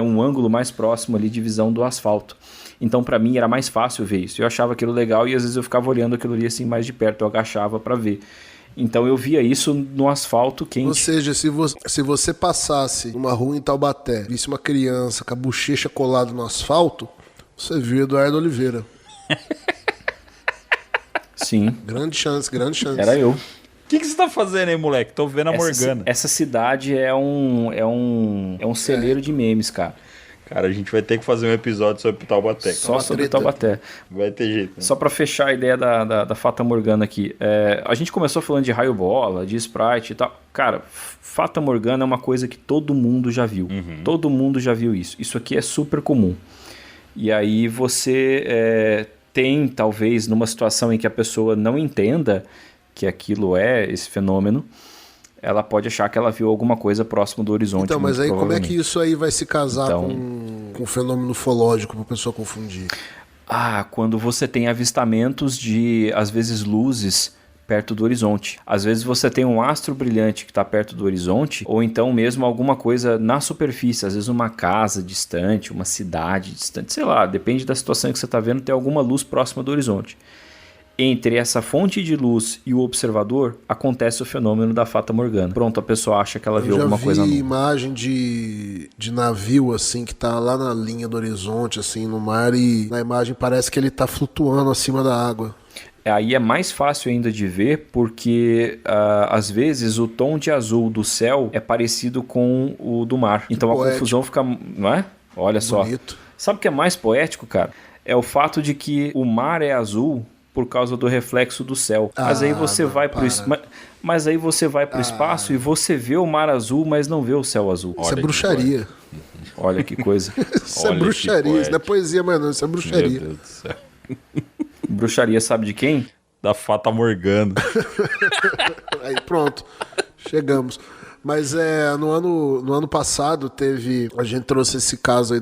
um ângulo mais próximo ali de visão do asfalto. Então para mim era mais fácil ver isso. Eu achava aquilo legal e às vezes eu ficava olhando aquilo ali assim mais de perto, eu agachava para ver. Então eu via isso no asfalto quente. Ou seja, se você passasse numa rua em Taubaté, visse uma criança com a bochecha colada no asfalto, você viu Eduardo Oliveira. Sim. Grande chance. Era eu. O que você tá fazendo aí, moleque? Tô vendo a Morgana. Essa cidade é um celeiro de memes, cara. Cara, a gente vai ter que fazer um episódio sobre Taubaté. Só sobre Taubaté. Vai ter jeito. Né? Só pra fechar a ideia da Fata Morgana aqui. A gente começou falando de raio-bola, de Sprite e tal. Cara, Fata Morgana é uma coisa que todo mundo já viu. Uhum. Todo mundo já viu isso. Isso aqui é super comum. E aí você tem, talvez, numa situação em que a pessoa não entenda que aquilo esse fenômeno, ela pode achar que ela viu alguma coisa próximo do horizonte. Então, mas muito aí como é que provavelmente. isso aí vai se casar Então- com o fenômeno ufológico pra pessoa confundir? Quando você tem avistamentos de, às vezes, luzes perto do horizonte. Às vezes você tem um astro brilhante que está perto do horizonte, ou então mesmo alguma coisa na superfície, às vezes uma casa distante, uma cidade distante, sei lá, depende da situação que você está vendo, tem alguma luz próxima do horizonte. Entre essa fonte de luz e o observador, acontece o fenômeno da Fata Morgana. Pronto, a pessoa acha que ela viu alguma coisa Eu já vi nova. imagem de navio, assim, que tá lá na linha do horizonte, assim, no mar, e na imagem parece que ele tá flutuando acima da água. Aí é mais fácil ainda de ver, porque às vezes o tom de azul do céu é parecido com o do mar. Então a poético. confusão fica, não é? Olha só. Bonito. Sabe o que é mais poético, cara? É o fato de que o mar é azul por causa do reflexo do céu. Mas aí você vai pro mas aí você vai pro espaço e você vê o mar azul, mas não vê o céu azul. Isso é que bruxaria. Olha que coisa. Isso é Olha que bruxaria, isso não é poético. poesia, mas não, isso é Meu bruxaria. Deus do céu. Bruxaria sabe de quem? Da Fata Morgana. Aí pronto, chegamos. Mas no ano passado teve. A gente trouxe esse caso aí,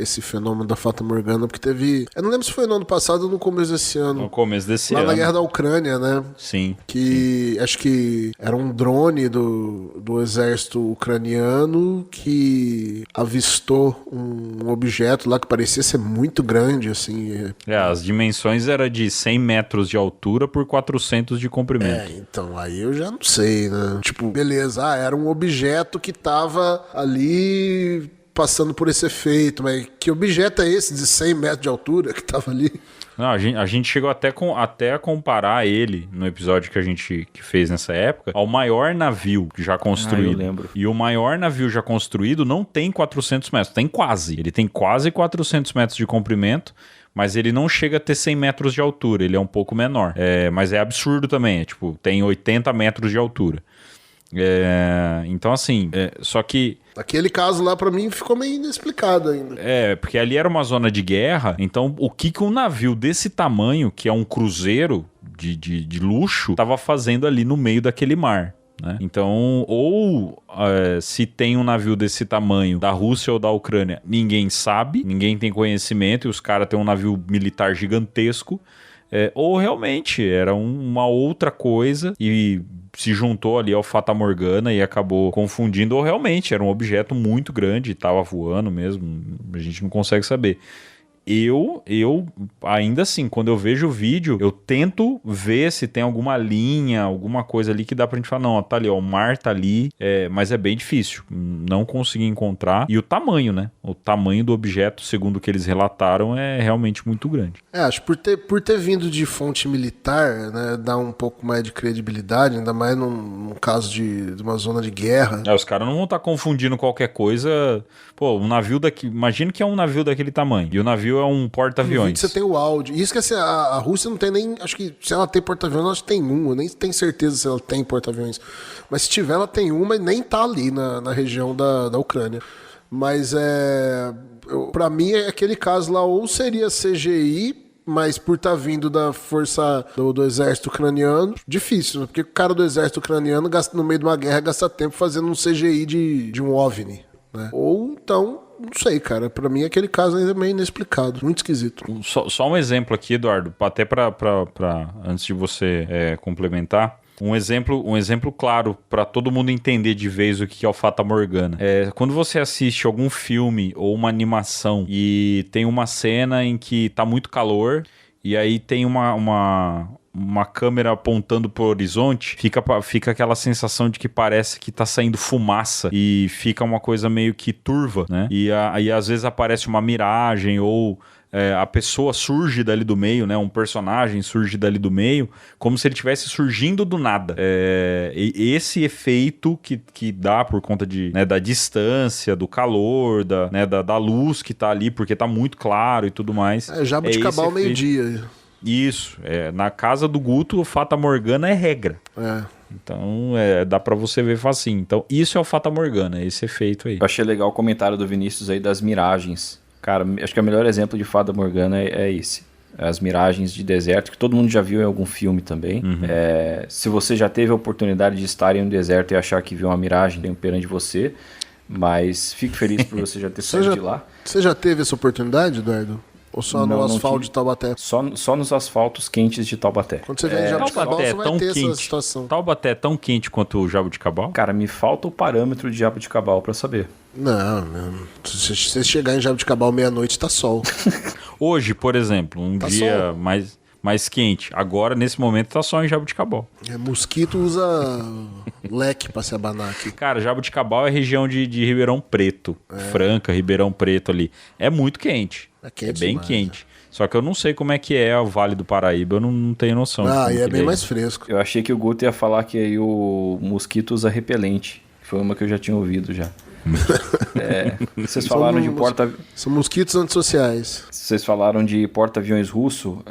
esse fenômeno da Fata Morgana, porque teve. Eu não lembro se foi no ano passado ou no começo desse ano. No começo desse Lá ano. na guerra da Ucrânia, né? Sim. Que acho que era um drone do exército ucraniano que avistou um objeto lá que parecia ser muito grande, assim. As dimensões eram de 100 metros de altura por 400 de comprimento. Então aí eu já não sei, né? Tipo, beleza, era um objeto que tava ali passando por esse efeito, mas que objeto é esse de 100 metros de altura que tava ali? Não, a gente chegou até a comparar ele no episódio que a gente fez nessa época ao maior navio já construído. eu lembro. E o maior navio já construído não tem 400 metros, tem quase. Ele tem quase 400 metros de comprimento, mas ele não chega a ter 100 metros de altura, ele é um pouco menor. Mas é absurdo também, tem 80 metros de altura. Então assim, só que... Aquele caso lá pra mim ficou meio inexplicado ainda. Porque ali era uma zona de guerra, então o que um navio desse tamanho, que é um cruzeiro de luxo, estava fazendo ali no meio daquele mar, né? Então, se tem um navio desse tamanho da Rússia ou da Ucrânia, ninguém sabe, ninguém tem conhecimento, e os caras têm um navio militar gigantesco, ou realmente era uma outra coisa e se juntou ali ao Fata Morgana e acabou confundindo, ou realmente era um objeto muito grande, estava voando mesmo, a gente não consegue saber. Eu, ainda assim, quando eu vejo o vídeo, eu tento ver se tem alguma linha, alguma coisa ali que dá pra gente falar, não, ó, tá ali, ó, o mar tá ali, mas é bem difícil, não consegui encontrar. E o tamanho, né? O tamanho do objeto, segundo o que eles relataram, é realmente muito grande. Acho que por ter vindo de fonte militar, né, dá um pouco mais de credibilidade, ainda mais num caso de uma zona de guerra. Os caras não vão estar confundindo qualquer coisa. Pô, um navio imagina que é um navio daquele tamanho, e o navio é um porta-aviões. No vídeo você tem o áudio. Isso que assim, a Rússia não tem nem... Acho que se ela tem porta-aviões, ela tem um. Eu nem tenho certeza se ela tem porta-aviões. Mas se tiver, ela tem uma e nem tá ali na região da Ucrânia. Mas pra mim, aquele caso lá ou seria CGI, mas por estar vindo da força do exército ucraniano, difícil, né? Porque o cara do exército ucraniano, no meio de uma guerra, gasta tempo fazendo um CGI de um OVNI, né? Ou então... Não sei, cara. Pra mim, aquele caso ainda é meio inexplicado. Muito esquisito. Só um exemplo aqui, Eduardo, até antes de você complementar. Um exemplo claro para todo mundo entender de vez o que é o Fata Morgana. Quando você assiste algum filme ou uma animação e tem uma cena em que tá muito calor e aí tem uma câmera apontando pro horizonte, fica aquela sensação de que parece que tá saindo fumaça e fica uma coisa meio que turva, né? E aí às vezes aparece uma miragem ou a pessoa surge dali do meio, né? Um personagem surge dali do meio, como se ele estivesse surgindo do nada. E esse efeito que dá por conta da distância, do calor, da luz que tá ali, porque tá muito claro e tudo mais. Jabuticabal ao meio-dia. Isso, na casa do Guto, o Fata Morgana é regra. Então, dá pra você ver facinho. Então, isso é o Fata Morgana, esse efeito aí. Eu achei legal o comentário do Vinícius aí das miragens. Cara, acho que o melhor exemplo de Fata Morgana é esse. As miragens de deserto, que todo mundo já viu em algum filme também. Se você já teve a oportunidade de estar em um deserto e achar que viu uma miragem perante você, mas fico feliz por você já ter saído de lá. Você já teve essa oportunidade, Eduardo? Ou só no asfalto de Taubaté? Só nos asfaltos quentes de Taubaté. Quando você vem em Jabuticabal, você vai ter essa situação. Taubaté é tão quente quanto o Jabuticabal? Cara, me falta o parâmetro de Jabuticabal pra saber. Não. Se você chegar em Jabuticabal meia-noite, tá sol. Hoje, por exemplo, Tá dia mais quente. Agora, nesse momento, tá só em Jabuticabal. Mosquito usa leque pra se abanar aqui. Cara, Jabuticabal é região de Ribeirão Preto. Franca, Ribeirão Preto ali. É muito quente. É bem demais, quente. Só que eu não sei como é que é o Vale do Paraíba, eu não tenho noção. E é bem mais fresco. Eu achei que o Guto ia falar que aí o mosquito usa repelente. Foi uma que eu já tinha ouvido já. Vocês falaram de porta... São mosquitos antissociais. Vocês falaram de porta-aviões russo.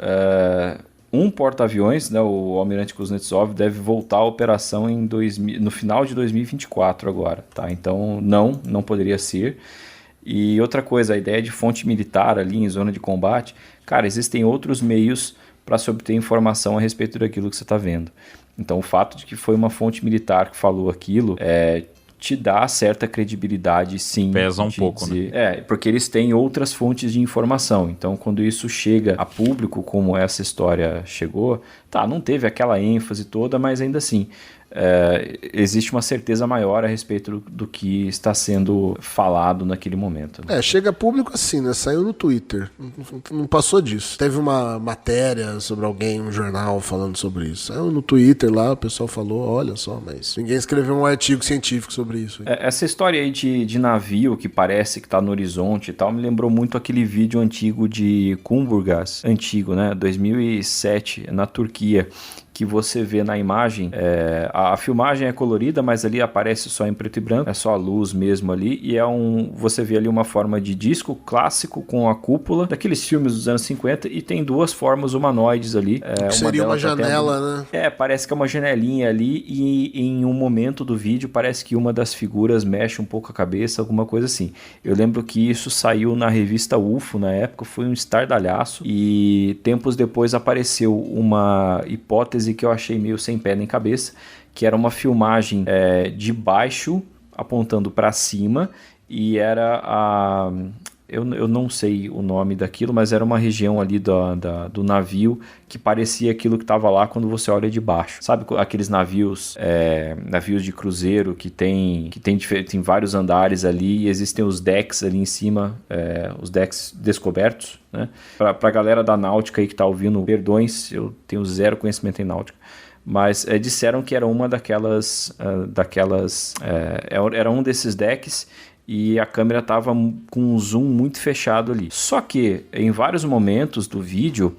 Um porta-aviões, né, o Almirante Kuznetsov, deve voltar à operação no final de 2024 agora. Tá? Então, não poderia ser. E outra coisa, a ideia de fonte militar ali em zona de combate, cara, existem outros meios para se obter informação a respeito daquilo que você está vendo. Então, o fato de que foi uma fonte militar que falou aquilo te dá certa credibilidade, sim. Pesa um pouco, dizer, né? Porque eles têm outras fontes de informação. Então, quando isso chega a público, como essa história chegou, não teve aquela ênfase toda, mas ainda assim, existe uma certeza maior a respeito do que está sendo falado naquele momento. Né? Chega a público assim, né? Saiu no Twitter. Não passou disso. Teve uma matéria sobre alguém, um jornal falando sobre isso. Saiu no Twitter lá, o pessoal falou, olha só, mas ninguém escreveu um artigo científico sobre isso. Essa história aí de navio que parece que está no horizonte e tal, me lembrou muito aquele vídeo antigo de Kumburgaz, antigo, né? 2007, na Turquia, que você vê na imagem, a filmagem é colorida, mas ali aparece só em preto e branco, é só a luz mesmo ali, e você vê ali uma forma de disco clássico com a cúpula, daqueles filmes dos anos 50, e tem duas formas humanoides ali. Seria uma janela, né? Parece que é uma janelinha ali, e em um momento do vídeo parece que uma das figuras mexe um pouco a cabeça, alguma coisa assim. Eu lembro que isso saiu na revista UFO na época, foi um estardalhaço, e tempos depois apareceu uma hipótese que eu achei meio sem pé nem cabeça, que era uma filmagem de baixo apontando para cima, e era eu não sei o nome daquilo, mas era uma região ali do navio que parecia aquilo que estava lá quando você olha de baixo. Sabe aqueles navios de cruzeiro que tem vários andares ali, e existem os decks ali em cima, os decks descobertos, né? Pra galera da náutica aí que tá ouvindo, perdões, eu tenho zero conhecimento em náutica, mas disseram que era uma daquelas era um desses decks, e a câmera estava com um zoom muito fechado ali. Só que em vários momentos do vídeo,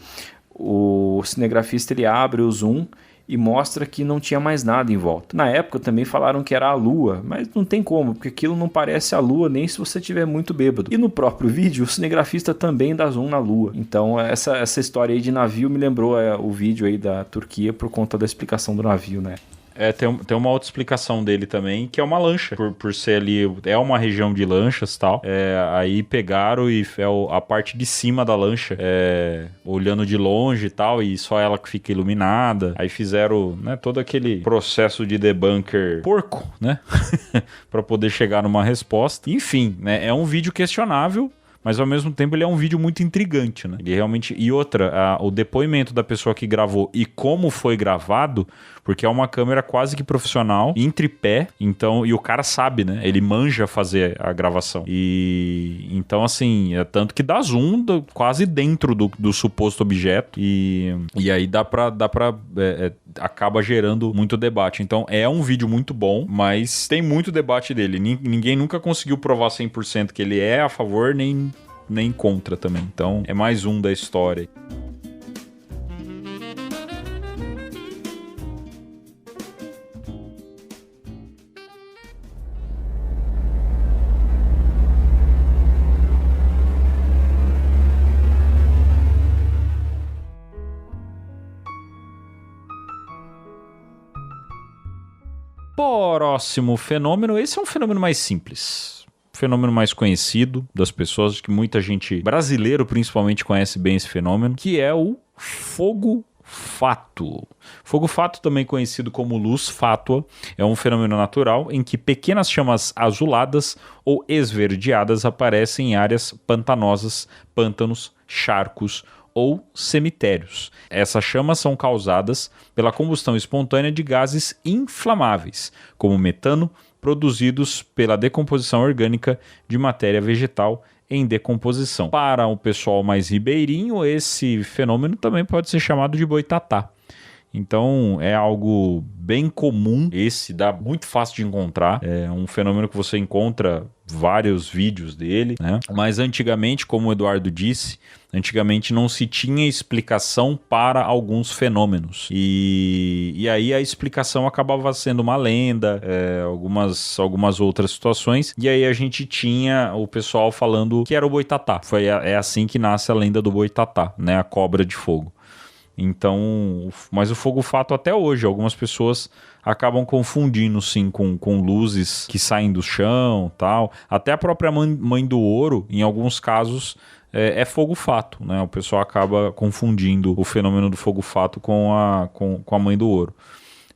o cinegrafista ele abre o zoom e mostra que não tinha mais nada em volta. Na época também falaram que era a lua, mas não tem como, porque aquilo não parece a lua nem se você estiver muito bêbado. E no próprio vídeo, o cinegrafista também dá zoom na lua. Então essa história aí de navio me lembrou o vídeo aí da Turquia por conta da explicação do navio, né? Tem uma outra explicação dele também, que é uma lancha, por ser ali, é uma região de lanchas e tal. Aí pegaram e a parte de cima da lancha, olhando de longe e tal, e só ela que fica iluminada. Aí fizeram, né, todo aquele processo de debunker porco, né? Pra poder chegar numa resposta. Enfim, né, é um vídeo questionável, mas ao mesmo tempo ele é um vídeo muito intrigante, né? Ele realmente... E outra, o depoimento da pessoa que gravou e como foi gravado, porque é uma câmera quase que profissional, em tripé, então... E o cara sabe, né? Ele manja fazer a gravação. E... Então, assim, tanto que dá zoom quase dentro do suposto objeto. E aí dá pra acaba gerando muito debate. Então, é um vídeo muito bom, mas tem muito debate dele. Ninguém nunca conseguiu provar 100% que ele é a favor, nem contra também. Então, é mais um da história. Próximo fenômeno. Esse é um fenômeno mais simples. fenômeno mais conhecido das pessoas, acho que muita gente, brasileiro principalmente, conhece bem esse fenômeno, que é o fogo fato. Fogo fato, também conhecido como luz fátua, é um fenômeno natural em que pequenas chamas azuladas ou esverdeadas aparecem em áreas pantanosas, pântanos, charcos ou cemitérios. Essas chamas são causadas pela combustão espontânea de gases inflamáveis, como metano, produzidos pela decomposição orgânica de matéria vegetal em decomposição. Para o pessoal mais ribeirinho, esse fenômeno também pode ser chamado de boitatá. Então é algo bem comum, esse dá muito fácil de encontrar, é um fenômeno que você encontra vários vídeos dele, né? Mas antigamente, como o Eduardo disse, antigamente não se tinha explicação para alguns fenômenos e aí a explicação acabava sendo uma lenda, algumas outras situações, e aí a gente tinha o pessoal falando que era o boitatá. É assim que nasce a lenda do boitatá, né? A cobra de fogo. Então, mas o fogo fato até hoje, algumas pessoas acabam confundindo sim com luzes que saem do chão, tal. Até a própria mãe do ouro, em alguns casos, é fogo fato, né? O pessoal acaba confundindo o fenômeno do fogo fato com a mãe do ouro.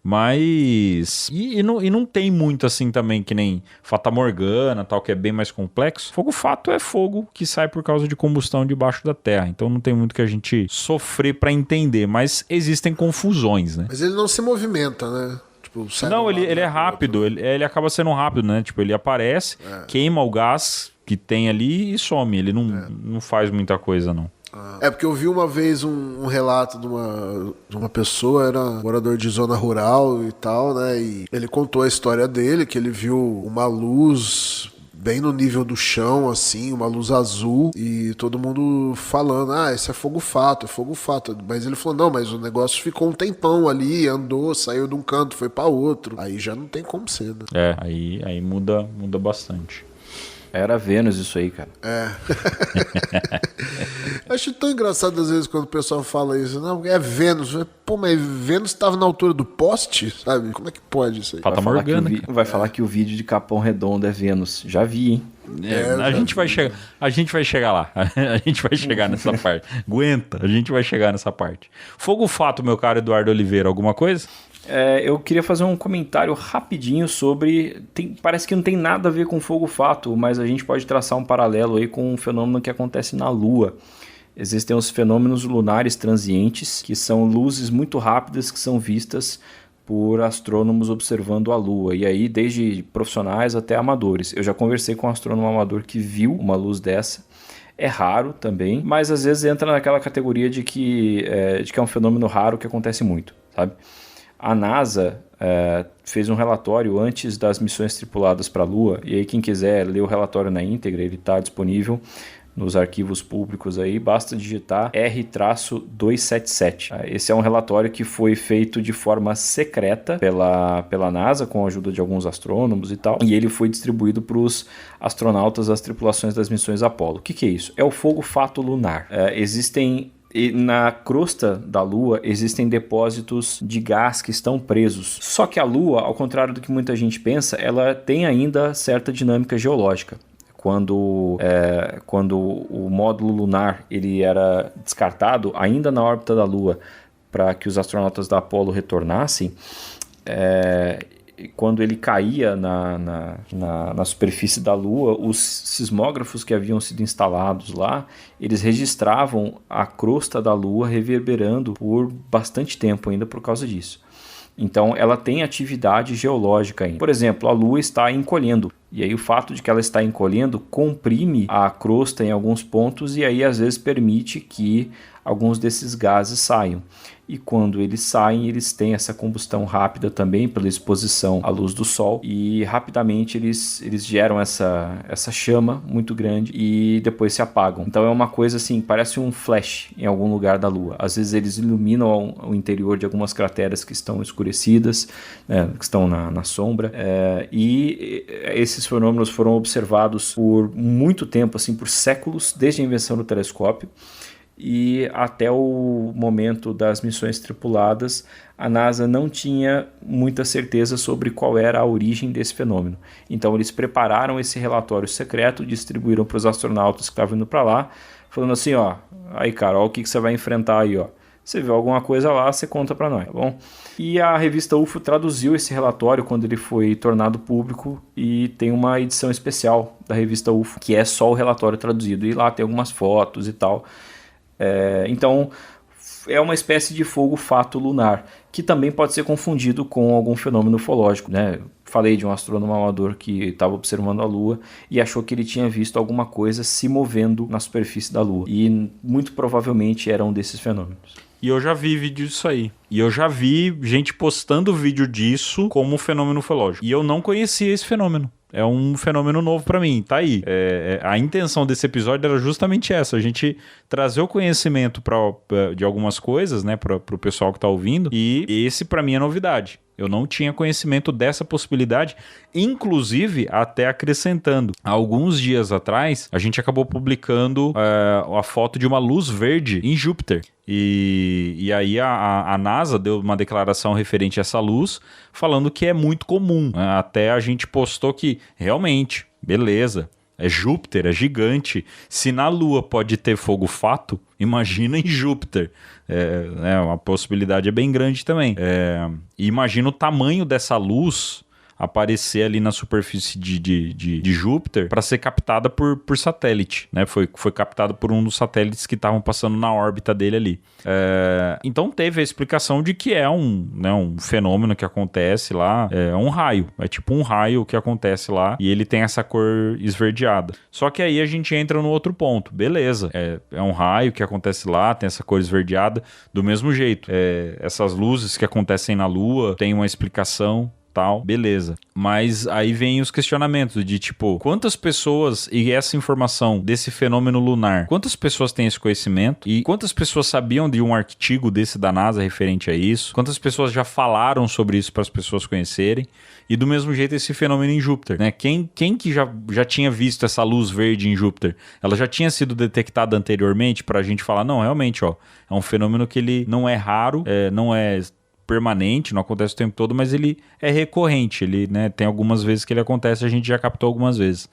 Mas... E não tem muito assim também, que nem Fata Morgana, tal, que é bem mais complexo. Fogo fato é fogo que sai por causa de combustão debaixo da terra. Então não tem muito que a gente sofrer pra entender. Mas existem confusões, né? Mas ele não se movimenta, né? Tipo, não, ele é rápido. Ele acaba sendo rápido, né? Tipo, ele aparece, queima o gás que tem ali e some. Ele não faz muita coisa, não. É porque eu vi uma vez um relato de uma pessoa, era morador de zona rural e tal, né? E ele contou a história dele, que ele viu uma luz bem no nível do chão, assim, uma luz azul, e todo mundo falando, esse é fogo fato, é fogo fato. Mas ele falou, não, mas o negócio ficou um tempão ali, andou, saiu de um canto, foi pra outro. Aí já não tem como ser, né? Aí muda bastante. Era Vênus isso aí, cara. Acho tão engraçado às vezes quando o pessoal fala isso. Não, é Vênus. Pô, mas Vênus estava na altura do poste, sabe? Como é que pode isso aí? Vai falar que o vídeo de Capão Redondo é Vênus. Já vi, hein? A gente vai chegar lá. A gente vai chegar nessa parte. Aguenta, a gente vai chegar nessa parte. Fogo fato, meu caro Eduardo Oliveira, alguma coisa? Eu queria fazer um comentário rapidinho sobre... Parece que não tem nada a ver com fogo fato, mas a gente pode traçar um paralelo aí com um fenômeno que acontece na Lua. Existem os fenômenos lunares transientes, que são luzes muito rápidas que são vistas por astrônomos observando a Lua. E aí, desde profissionais até amadores. Eu já conversei com um astrônomo amador que viu uma luz dessa. É raro também, mas às vezes entra naquela categoria de que é um fenômeno raro que acontece muito, sabe? A NASA fez um relatório antes das missões tripuladas para a Lua, e aí quem quiser ler o relatório na íntegra, ele está disponível nos arquivos públicos aí, basta digitar R-277. Esse é um relatório que foi feito de forma secreta pela NASA, com a ajuda de alguns astrônomos e tal, e ele foi distribuído para os astronautas das tripulações das missões Apollo. O que é isso? É o fogo fato lunar. E na crosta da Lua existem depósitos de gás que estão presos. Só que a Lua, ao contrário do que muita gente pensa, ela tem ainda certa dinâmica geológica. Quando o módulo lunar ele era descartado, ainda na órbita da Lua, para que os astronautas da Apollo retornassem, quando ele caía na superfície da Lua, os sismógrafos que haviam sido instalados lá, eles registravam a crosta da Lua reverberando por bastante tempo ainda por causa disso. Então ela tem atividade geológica ainda. Por exemplo, a Lua está encolhendo, e aí o fato de que ela está encolhendo comprime a crosta em alguns pontos e aí às vezes permite que alguns desses gases saiam. E quando eles saem, eles têm essa combustão rápida também pela exposição à luz do Sol, e rapidamente eles geram essa chama muito grande e depois se apagam. Então é uma coisa assim, parece um flash em algum lugar da Lua. Às vezes eles iluminam o interior de algumas crateras que estão escurecidas, que estão na sombra, e esses fenômenos foram observados por muito tempo, assim, por séculos, desde a invenção do telescópio. e até o momento das missões tripuladas, a NASA não tinha muita certeza sobre qual era a origem desse fenômeno. Então eles prepararam esse relatório secreto, distribuíram para os astronautas que estavam indo para lá, falando assim, ó, aí cara, ó, o que você vai enfrentar aí, ó. Você vê alguma coisa lá, você conta para nós, tá bom? E a revista UFO traduziu esse relatório quando ele foi tornado público e tem uma edição especial da revista UFO, que é só o relatório traduzido. E lá tem algumas fotos e tal. Então, é uma espécie de fogo-fato lunar, que também pode ser confundido com algum fenômeno ufológico, né? Falei de um astrônomo amador que estava observando a Lua e achou que ele tinha visto alguma coisa se movendo na superfície da Lua. E muito provavelmente era um desses fenômenos. E eu já vi vídeo disso aí. E eu já vi gente postando vídeo disso como um fenômeno ufológico. E eu não conhecia esse fenômeno. É um fenômeno novo pra mim, tá aí. A intenção desse episódio era justamente essa, a gente trazer o conhecimento de algumas coisas, né, pro pessoal que tá ouvindo, e esse pra mim é novidade. Eu não tinha conhecimento dessa possibilidade, inclusive até acrescentando. Há alguns dias atrás, a gente acabou publicando a foto de uma luz verde em Júpiter. E aí a NASA deu uma declaração referente a essa luz, falando que é muito comum. Até a gente postou que, realmente, beleza, é Júpiter, é gigante. Se na Lua pode ter fogo-fato, imagina em Júpiter. A possibilidade é bem grande também. E imagina o tamanho dessa luz aparecer ali na superfície de Júpiter para ser captada por satélite, né? Foi captado por um dos satélites que estavam passando na órbita dele ali. Então teve a explicação de que é um fenômeno que acontece lá, é um raio, é tipo um raio que acontece lá e ele tem essa cor esverdeada. Só que aí a gente entra no outro ponto, beleza, é um raio que acontece lá, tem essa cor esverdeada, do mesmo jeito, essas luzes que acontecem na Lua tem uma explicação, tal, beleza. Mas aí vem os questionamentos de tipo, quantas pessoas, e essa informação desse fenômeno lunar, quantas pessoas têm esse conhecimento e quantas pessoas sabiam de um artigo desse da NASA referente a isso, quantas pessoas já falaram sobre isso para as pessoas conhecerem, e do mesmo jeito esse fenômeno em Júpiter, né? Quem que já tinha visto essa luz verde em Júpiter? Ela já tinha sido detectada anteriormente para a gente falar, não, realmente, ó, é um fenômeno que ele não é raro, não é permanente, não acontece o tempo todo, mas ele é recorrente, ele, né, tem algumas vezes que ele acontece, a gente já captou algumas vezes.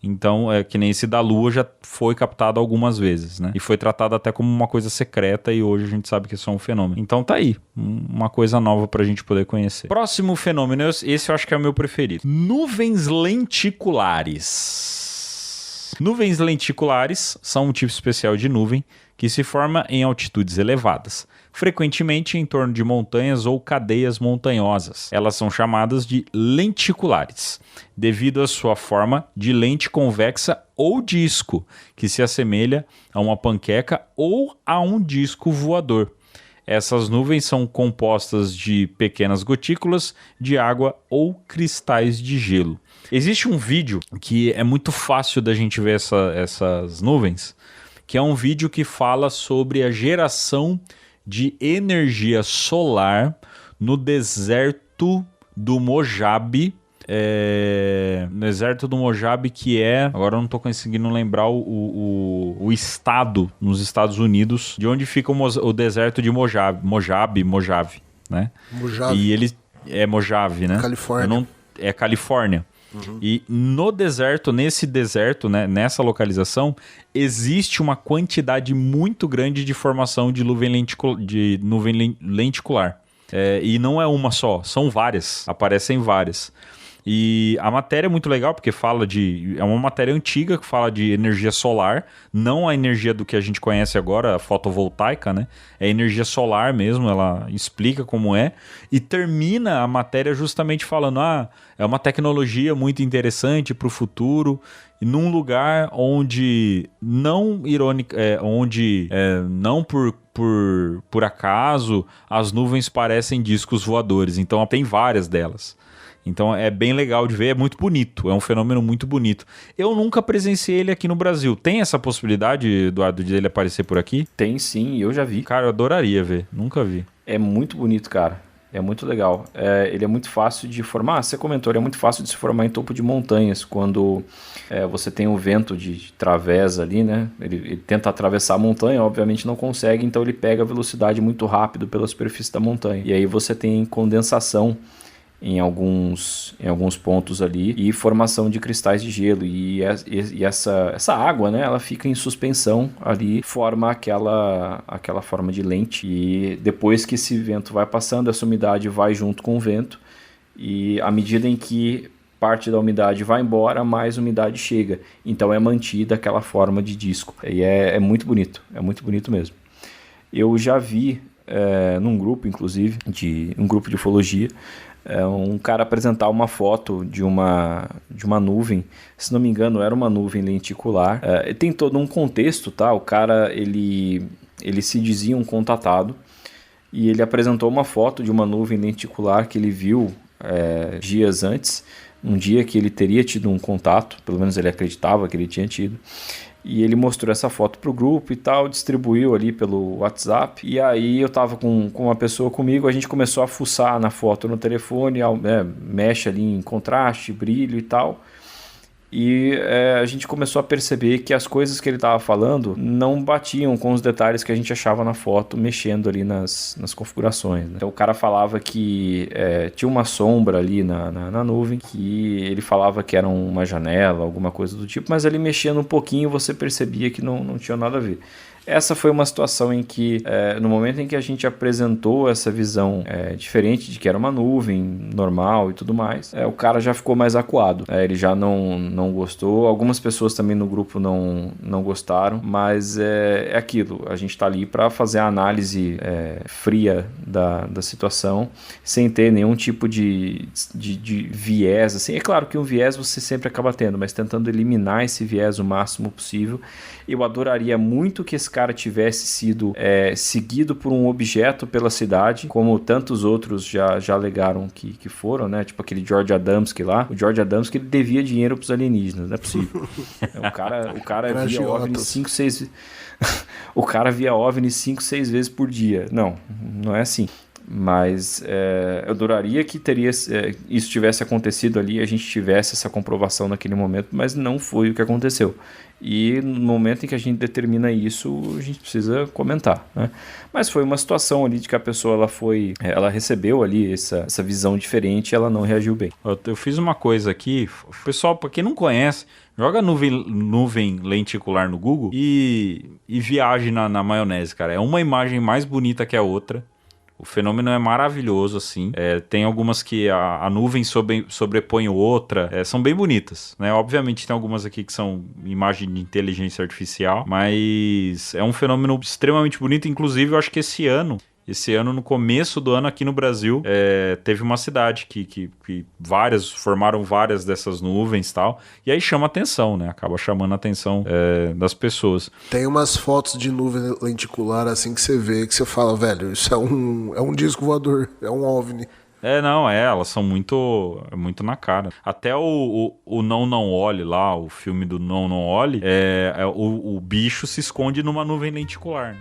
Então, é que nem esse da Lua já foi captado algumas vezes, né? E foi tratado até como uma coisa secreta e hoje a gente sabe que é só um fenômeno. Então tá aí, uma coisa nova pra gente poder conhecer. Próximo fenômeno, esse eu acho que é o meu preferido. Nuvens lenticulares. Nuvens lenticulares são um tipo especial de nuvem que se forma em altitudes elevadas, frequentemente em torno de montanhas ou cadeias montanhosas. Elas são chamadas de lenticulares, devido à sua forma de lente convexa ou disco, que se assemelha a uma panqueca ou a um disco voador. Essas nuvens são compostas de pequenas gotículas de água ou cristais de gelo. Existe um vídeo que é muito fácil da gente ver essas nuvens, que é um vídeo que fala sobre a geração de energia solar no deserto do Mojave. No deserto do Mojave, que é... Agora eu não estou conseguindo lembrar o estado nos Estados Unidos, de onde fica o deserto de Mojave, né? Mojave. E ele... É Mojave, né? Califórnia. É Califórnia. Uhum. E no deserto, nesse deserto, né, nessa localização, existe uma quantidade muito grande de formação de nuvem lenticular. E não é uma só, são várias, aparecem várias. E a matéria é muito legal porque fala é uma matéria antiga que fala de energia solar, não a energia do que a gente conhece agora, a fotovoltaica, né? É energia solar mesmo, ela explica como é e termina a matéria justamente falando, é uma tecnologia muito interessante para o futuro, e num lugar onde não não por acaso as nuvens parecem discos voadores, então tem várias delas. Então é bem legal de ver, é muito bonito, é um fenômeno muito bonito. Eu nunca presenciei ele aqui no Brasil. Tem essa possibilidade, Eduardo, de ele aparecer por aqui? Tem sim, eu já vi. Cara, eu adoraria ver, nunca vi. É muito bonito, cara. É muito legal. Ele é muito fácil de formar. Você comentou, ele é muito fácil de se formar em topo de montanhas, quando você tem o vento de través ali, né? Ele tenta atravessar a montanha, obviamente não consegue, então ele pega a velocidade muito rápido pela superfície da montanha. E aí você tem condensação em alguns pontos ali e formação de cristais de gelo. E essa água, né, ela fica em suspensão ali, forma aquela forma de lente. E depois que esse vento vai passando, essa umidade vai junto com o vento, e à medida em que parte da umidade vai embora, mais umidade chega. Então é mantida aquela forma de disco. E é muito bonito mesmo. Eu já vi num grupo, inclusive, um grupo de ufologia, um cara apresentar uma foto de uma nuvem. Se não me engano, era uma nuvem lenticular. Tem todo um contexto, tá? O cara, ele se dizia um contatado, e ele apresentou uma foto de uma nuvem lenticular que ele viu dias antes, um dia que ele teria tido um contato, pelo menos ele acreditava que ele tinha tido. E ele mostrou essa foto pro grupo e tal, distribuiu ali pelo WhatsApp. E aí eu tava com uma pessoa comigo, a gente começou a fuçar na foto no telefone, mexe ali em contraste, brilho e tal. E a gente começou a perceber que as coisas que ele estava falando não batiam com os detalhes que a gente achava na foto, mexendo ali nas configurações, né? Então o cara falava que tinha uma sombra ali na nuvem, que ele falava que era uma janela, alguma coisa do tipo, mas ali mexendo um pouquinho você percebia que não tinha nada a ver. Essa foi uma situação em que, no momento em que a gente apresentou essa visão diferente de que era uma nuvem normal e tudo mais, o cara já ficou mais acuado. Ele já não gostou. Algumas pessoas também no grupo não gostaram, mas é aquilo. A gente está ali para fazer a análise fria da situação, sem ter nenhum tipo de viés. Assim. É claro que um viés você sempre acaba tendo, mas tentando eliminar esse viés o máximo possível. Eu adoraria muito que esse cara tivesse sido seguido por um objeto pela cidade, como tantos outros já alegaram que foram, né? Tipo aquele George Adamski lá. O George Adamski, ele devia dinheiro pros alienígenas, não é possível. O cara via OVNI 5, 6 o cara via OVNI 5, 6 vezes por dia. Não é assim. Mas eu adoraria que isso tivesse acontecido ali, a gente tivesse essa comprovação naquele momento, mas não foi o que aconteceu. E no momento em que a gente determina isso, a gente precisa comentar, né? Mas foi uma situação ali de que a pessoa ela recebeu ali essa visão diferente e ela não reagiu bem. Eu fiz uma coisa aqui, pessoal, para quem não conhece, joga nuvem lenticular no Google e viaje na maionese, cara. É uma imagem mais bonita que a outra. O fenômeno é maravilhoso, assim. Tem algumas que a nuvem sobrepõe outra. São bem bonitas, né? Obviamente tem algumas aqui que são imagem de inteligência artificial, mas é um fenômeno extremamente bonito. Inclusive, eu acho que esse ano, no começo do ano aqui no Brasil, teve uma cidade que formaram várias dessas nuvens e tal, e aí chama atenção, né? Acaba chamando a atenção das pessoas. Tem umas fotos de nuvem lenticular assim que você vê, que você fala, velho, isso é um disco voador, é um OVNI. Elas são muito na cara. Até o Não Olhe lá, o filme do Não Olhe, o bicho se esconde numa nuvem lenticular, né?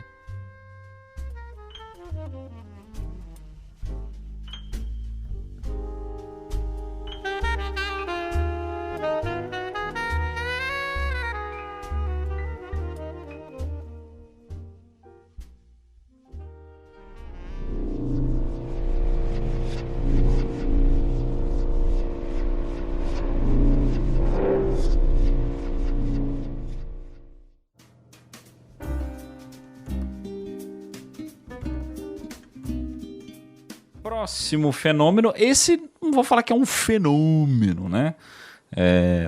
Próximo fenômeno, esse não vou falar que é um fenômeno, né?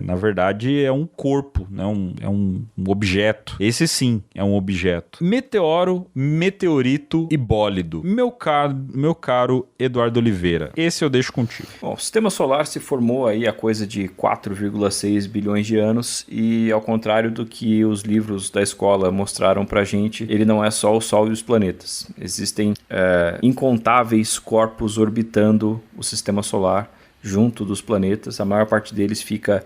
Na verdade é um corpo, né? É um objeto. Esse sim é um objeto. Meteoro, meteorito e bólido. Meu caro Eduardo Oliveira, esse eu deixo contigo. Bom, o sistema solar se formou aí há coisa de 4,6 bilhões de anos, e ao contrário do que os livros da escola mostraram pra gente, ele não é só o Sol e os planetas. Existem incontáveis corpos orbitando o sistema solar junto dos planetas. A maior parte deles fica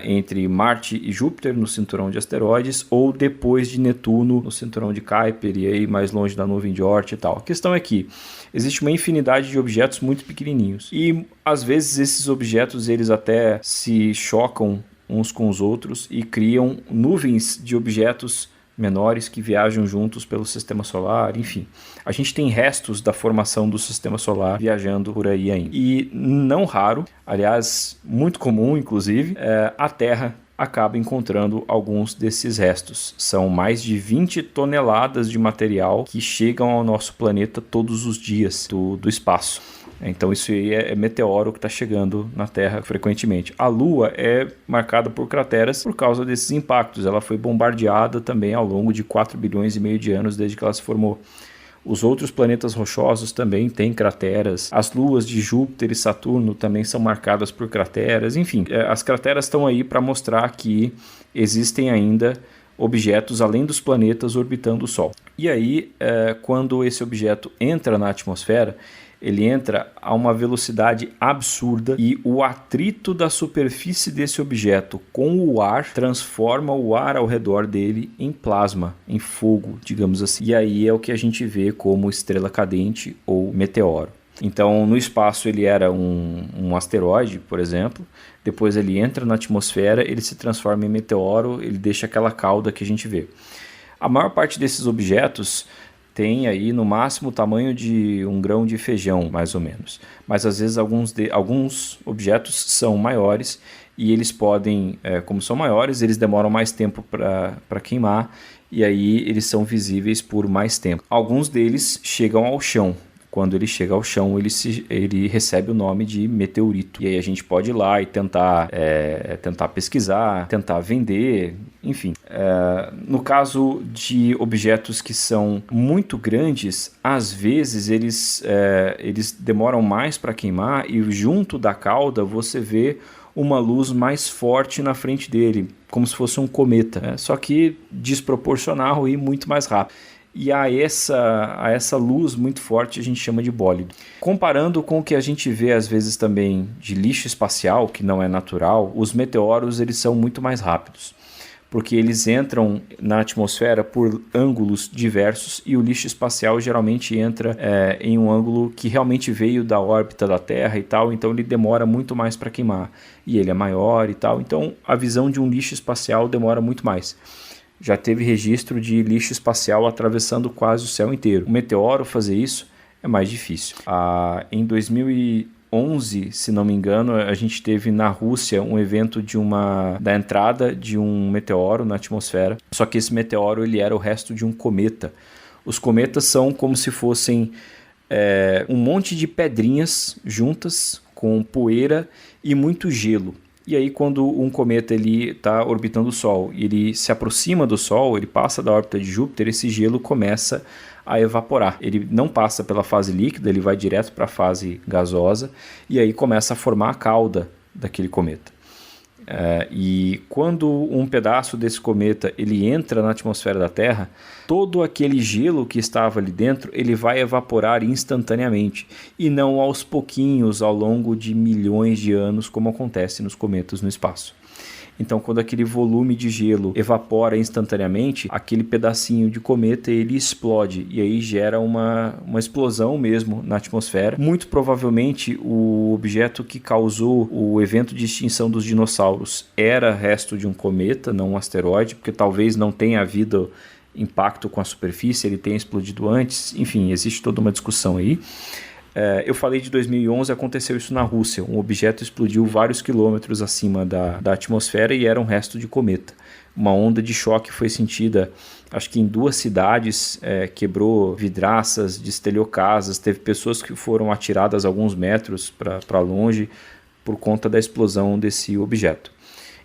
entre Marte e Júpiter no cinturão de asteroides ou depois de Netuno no cinturão de Kuiper e aí mais longe da nuvem de Oort e tal. A questão é que existe uma infinidade de objetos muito pequenininhos e às vezes esses objetos eles até se chocam uns com os outros e criam nuvens de objetos menores que viajam juntos pelo sistema solar, enfim. A gente tem restos da formação do sistema solar viajando por aí ainda. E não raro, aliás, muito comum inclusive, a Terra acaba encontrando alguns desses restos. São mais de 20 toneladas de material que chegam ao nosso planeta todos os dias do espaço. Então isso aí é meteoro que está chegando na Terra frequentemente. A Lua é marcada por crateras por causa desses impactos. Ela foi bombardeada também ao longo de 4 bilhões e meio de anos desde que ela se formou. Os outros planetas rochosos também têm crateras. As luas de Júpiter e Saturno também são marcadas por crateras. Enfim, as crateras estão aí para mostrar que existem ainda objetos além dos planetas orbitando o Sol. E aí, quando esse objeto entra na atmosfera, ele entra a uma velocidade absurda e o atrito da superfície desse objeto com o ar transforma o ar ao redor dele em plasma, em fogo, digamos assim. E aí é o que a gente vê como estrela cadente ou meteoro. Então, no espaço ele era um asteroide, por exemplo. Depois ele entra na atmosfera, ele se transforma em meteoro, ele deixa aquela cauda que a gente vê. A maior parte desses objetos tem aí no máximo o tamanho de um grão de feijão, mais ou menos. Mas às vezes alguns objetos são maiores e eles podem, como são maiores, eles demoram mais tempo para queimar e aí eles são visíveis por mais tempo. Alguns deles chegam ao chão. Quando ele chega ao chão, ele recebe o nome de meteorito. E aí a gente pode ir lá e tentar pesquisar, tentar vender, enfim. No caso de objetos que são muito grandes, às vezes eles demoram mais para queimar e junto da cauda você vê uma luz mais forte na frente dele, como se fosse um cometa, só que desproporcional e muito mais rápido. E a essa luz muito forte a gente chama de bólido. Comparando com o que a gente vê às vezes também de lixo espacial, que não é natural, os meteoros eles são muito mais rápidos, porque eles entram na atmosfera por ângulos diversos e o lixo espacial geralmente entra em um ângulo que realmente veio da órbita da Terra e tal, então ele demora muito mais para queimar e ele é maior e tal, então a visão de um lixo espacial demora muito mais. Já teve registro de lixo espacial atravessando quase o céu inteiro. O meteoro fazer isso é mais difícil. Em 2011, se não me engano, a gente teve na Rússia um evento da entrada de um meteoro na atmosfera. Só que esse meteoro ele era o resto de um cometa. Os cometas são como se fossem um monte de pedrinhas juntas com poeira e muito gelo. E aí quando um cometa está orbitando o Sol e ele se aproxima do Sol, ele passa da órbita de Júpiter, esse gelo começa a evaporar. Ele não passa pela fase líquida, ele vai direto para a fase gasosa e aí começa a formar a cauda daquele cometa. E quando um pedaço desse cometa ele entra na atmosfera da Terra, todo aquele gelo que estava ali dentro ele vai evaporar instantaneamente e não aos pouquinhos ao longo de milhões de anos como acontece nos cometas no espaço. Então quando aquele volume de gelo evapora instantaneamente, aquele pedacinho de cometa ele explode e aí gera uma explosão mesmo na atmosfera. Muito provavelmente o objeto que causou o evento de extinção dos dinossauros era resto de um cometa, não um asteroide, porque talvez não tenha havido impacto com a superfície, ele tenha explodido antes, enfim, existe toda uma discussão aí. Eu falei de 2011, aconteceu isso na Rússia. Um objeto explodiu vários quilômetros acima da atmosfera e era um resto de cometa. Uma onda de choque foi sentida, acho que em 2 cidades, quebrou vidraças, destelhou casas, teve pessoas que foram atiradas alguns metros para longe por conta da explosão desse objeto.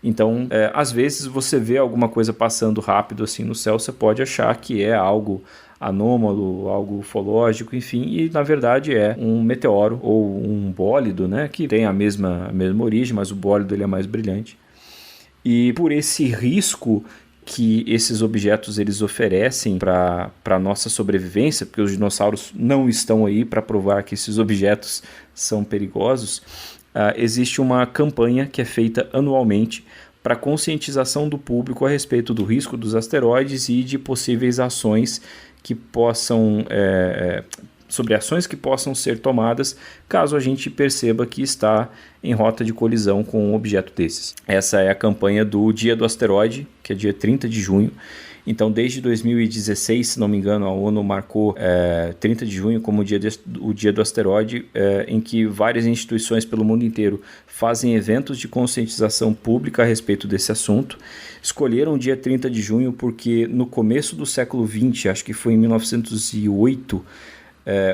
Então, às vezes você vê alguma coisa passando rápido assim no céu, você pode achar que é algo anômalo, algo ufológico, enfim, e na verdade é um meteoro ou um bólido, né, que tem a mesma origem, mas o bólido ele é mais brilhante. E por esse risco que esses objetos eles oferecem para a nossa sobrevivência, porque os dinossauros não estão aí para provar que esses objetos são perigosos, existe uma campanha que é feita anualmente para conscientização do público a respeito do risco dos asteroides e de possíveis ações que possam... sobre ações que possam ser tomadas caso a gente perceba que está em rota de colisão com um objeto desses. Essa é a campanha do Dia do Asteroide, que é dia 30 de junho. Então, desde 2016, se não me engano, a ONU marcou 30 de junho como o Dia do Asteroide, em que várias instituições pelo mundo inteiro fazem eventos de conscientização pública a respeito desse assunto. Escolheram o dia 30 de junho porque no começo do século XX, acho que foi em 1908,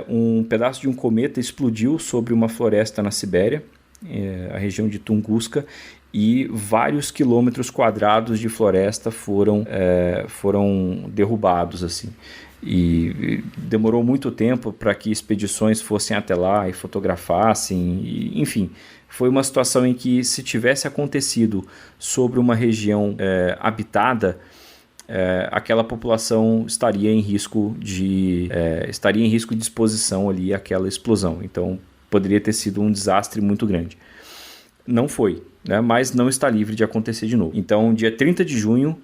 um pedaço de um cometa explodiu sobre uma floresta na Sibéria, a região de Tunguska, e vários quilômetros quadrados de floresta foram derrubados, assim. E demorou muito tempo para que expedições fossem até lá e fotografassem, enfim. Foi uma situação em que, se tivesse acontecido sobre uma região habitada, aquela população estaria em risco de exposição ali àquela explosão. Então, poderia ter sido um desastre muito grande. Não foi, né? Mas não está livre de acontecer de novo. Então, dia 30 de junho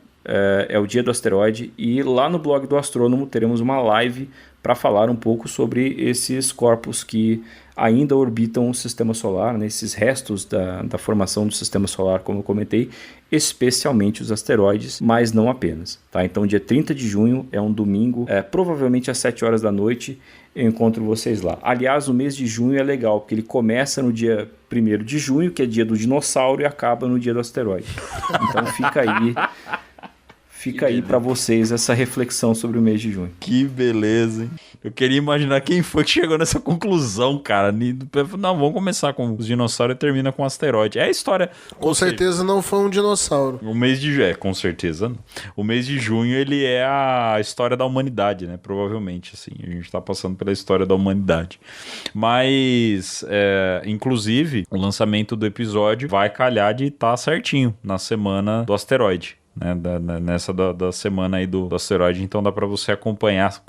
é o dia do asteroide, e lá no blog do Astrônomo teremos uma live para falar um pouco sobre esses corpos que ainda orbitam o Sistema Solar, né? Esses restos da formação do Sistema Solar, como eu comentei, especialmente os asteroides, mas não apenas. Tá? Então, dia 30 de junho é um domingo, provavelmente às 7 horas da noite, eu encontro vocês lá. Aliás, o mês de junho é legal, porque ele começa no dia 1º de junho, que é dia do dinossauro, e acaba no dia do asteroide. Então fica aí para vocês essa reflexão sobre o mês de junho. Que beleza, hein? Eu queria imaginar quem foi que chegou nessa conclusão, cara. Não, vamos começar com os dinossauros e termina com o asteroide. É a história... Com certeza não foi um dinossauro. O mês de junho, com certeza não. O mês de junho, ele é a história da humanidade, né? Provavelmente, assim. A gente tá passando pela história da humanidade. Mas, inclusive, o lançamento do episódio vai calhar de estar certinho na semana do asteroide. Né, nessa da semana aí do asteroide, então dá pra você acompanhar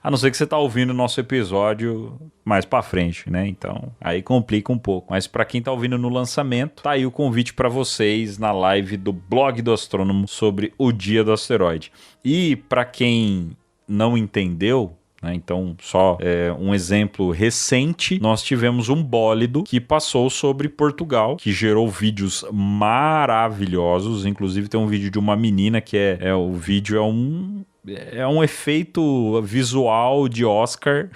a não ser que você tá ouvindo o nosso episódio mais pra frente, né? Então aí complica um pouco, mas pra quem tá ouvindo no lançamento, tá aí o convite pra vocês na live do blog do Astrônomo sobre o Dia do Asteroide. E pra quem não entendeu, então, só um exemplo recente, nós tivemos um bólido que passou sobre Portugal, que gerou vídeos maravilhosos. Inclusive tem um vídeo de uma menina que o vídeo é um efeito visual de Oscar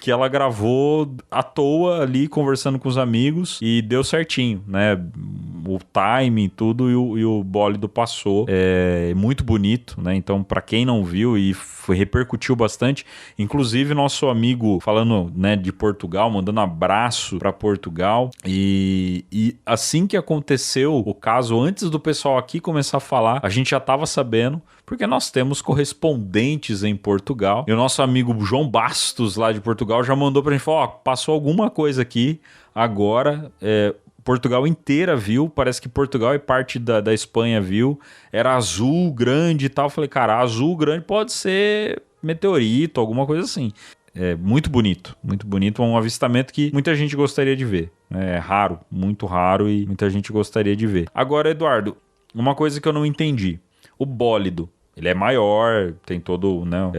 que ela gravou à toa ali, conversando com os amigos, e deu certinho, né? O timing, tudo, e o bólido passou. É muito bonito, né? Então, para quem não viu, repercutiu bastante. Inclusive, nosso amigo, falando, né, de Portugal, mandando abraço para Portugal. E assim que aconteceu o caso, antes do pessoal aqui começar a falar, a gente já estava sabendo, porque nós temos correspondentes em Portugal. E o nosso amigo João Bastos, lá de Portugal, já mandou pra gente falar, passou alguma coisa aqui agora, Portugal inteira viu, parece que Portugal e parte da Espanha viu, era azul grande e tal. Eu falei, cara, azul grande pode ser meteorito, alguma coisa assim. É muito bonito, um avistamento que muita gente gostaria de ver. É raro, muito raro, e muita gente gostaria de ver. Agora, Eduardo, uma coisa que eu não entendi, o bólido, ele é maior, tem todo, né,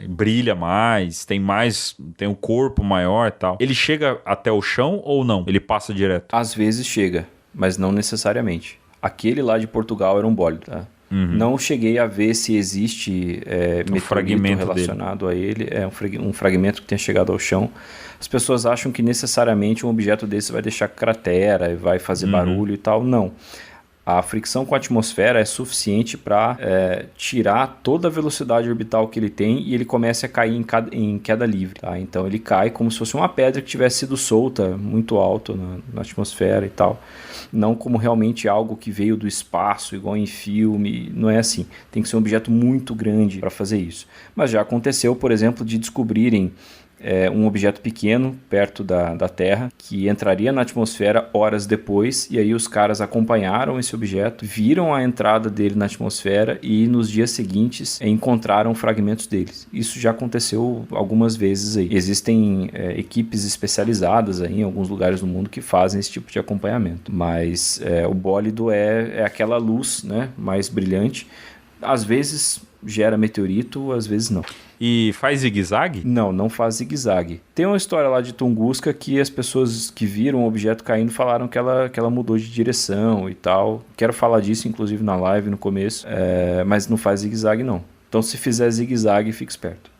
brilha mais, tem um corpo maior e tal. Ele chega até o chão ou não? Ele passa direto? Às vezes chega, mas não necessariamente. Aquele lá de Portugal era um bólido, tá? Uhum. Não cheguei a ver se existe um fragmento relacionado dele. A ele. Um fragmento que tenha chegado ao chão. As pessoas acham que necessariamente um objeto desse vai deixar cratera e vai fazer barulho e tal. Não. A fricção com a atmosfera é suficiente para tirar toda a velocidade orbital que ele tem, e ele começa a cair em queda livre. Tá? Então ele cai como se fosse uma pedra que tivesse sido solta muito alto na atmosfera e tal. Não como realmente algo que veio do espaço, igual em filme. Não é assim. Tem que ser um objeto muito grande para fazer isso. Mas já aconteceu, por exemplo, de descobrirem um objeto pequeno perto da Terra, que entraria na atmosfera horas depois, e aí os caras acompanharam esse objeto, viram a entrada dele na atmosfera e nos dias seguintes encontraram fragmentos deles. Isso já aconteceu algumas vezes aí. Existem equipes especializadas aí em alguns lugares do mundo que fazem esse tipo de acompanhamento, mas o bólido é aquela luz, né, mais brilhante. Às vezes gera meteorito, às vezes não. E faz zigue-zague? Não faz zigue-zague. Tem uma história lá de Tunguska que as pessoas que viram o objeto caindo falaram que ela mudou de direção e tal. Quero falar disso, inclusive, na live no começo, mas não faz zigue-zague, não. Então, se fizer zigue-zague, fique esperto.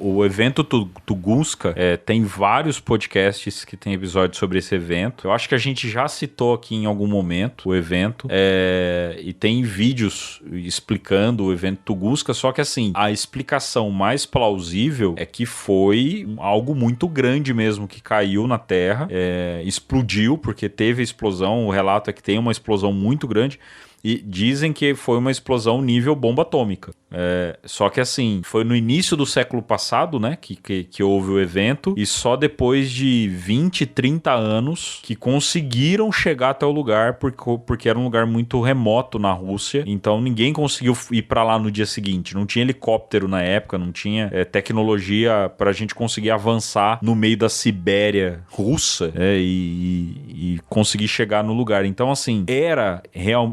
O evento Tunguska tem vários podcasts que tem episódios sobre esse evento. Eu acho que a gente já citou aqui em algum momento o evento. E tem vídeos explicando o evento Tunguska, só que assim, a explicação mais plausível é que foi algo muito grande mesmo que caiu na Terra, explodiu porque teve a explosão. O relato é que tem uma explosão muito grande. E dizem que foi uma explosão nível bomba atômica. Só que assim, foi no início do século passado, né, que houve o evento, e só depois de 20, 30 anos que conseguiram chegar até o lugar, porque era um lugar muito remoto na Rússia, então ninguém conseguiu ir pra lá no dia seguinte. Não tinha helicóptero na época, não tinha tecnologia pra gente conseguir avançar no meio da Sibéria russa e conseguir chegar no lugar. Então assim, era real...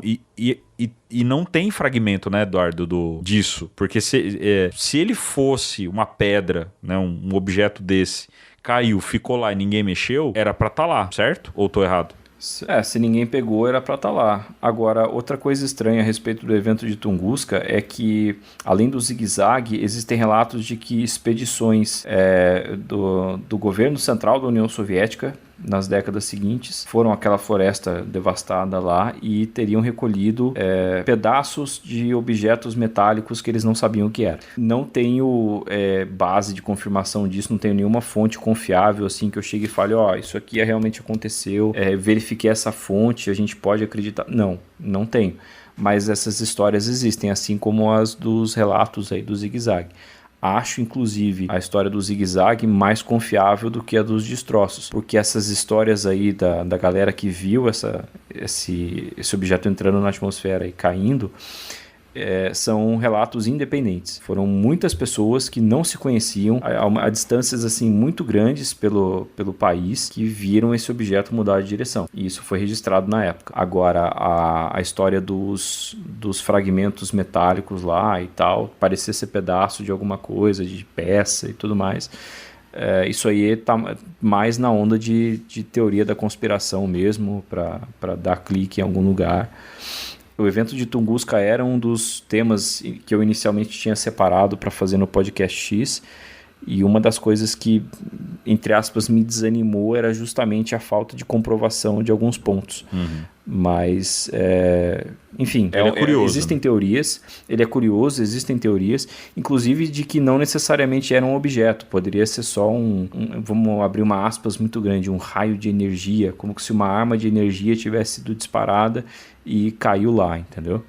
E não tem fragmento, né, Eduardo, disso. Porque se ele fosse uma pedra, né, um objeto desse, caiu, ficou lá e ninguém mexeu, era pra estar lá, certo? Ou tô errado? Se ninguém pegou, era pra estar lá. Agora, outra coisa estranha a respeito do evento de Tunguska é que, além do zigue-zague, existem relatos de que expedições do governo central da União Soviética, nas décadas seguintes, foram àquela floresta devastada lá e teriam recolhido pedaços de objetos metálicos que eles não sabiam o que era. Não tenho base de confirmação disso, não tenho nenhuma fonte confiável assim que eu chegue e fale, isso aqui realmente aconteceu, verifiquei essa fonte, a gente pode acreditar. Não tenho. Mas essas histórias existem, assim como as dos relatos aí do zigue-zague. Acho, inclusive, a história do zigue-zague mais confiável do que a dos destroços, porque essas histórias aí da galera que viu esse objeto entrando na atmosfera e caindo, são relatos independentes. Foram muitas pessoas que não se conheciam a distâncias assim muito grandes pelo país, que viram esse objeto mudar de direção. E isso foi registrado na época. Agora, a história dos fragmentos metálicos lá e tal, parecia ser pedaço de alguma coisa, de peça e tudo mais. Isso aí tá mais na onda de teoria da conspiração mesmo, para dar clique em algum lugar. O evento de Tunguska era um dos temas que eu inicialmente tinha separado para fazer no podcast X, e uma das coisas que, entre aspas, me desanimou era justamente a falta de comprovação de alguns pontos. Mas, enfim, ele é curioso, existem teorias, ele é curioso, existem teorias, inclusive de que não necessariamente era um objeto, poderia ser só vamos abrir uma aspas muito grande, um raio de energia, como se uma arma de energia tivesse sido disparada e caiu lá, entendeu?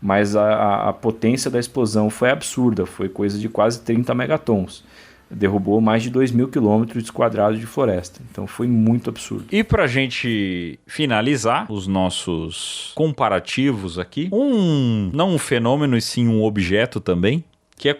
Mas a potência da explosão foi absurda, foi coisa de quase 30 megatons. Derrubou mais de 2.000 quilômetros quadrados de floresta. Então foi muito absurdo. E pra gente finalizar os nossos comparativos aqui, não um fenômeno e sim um objeto também, que é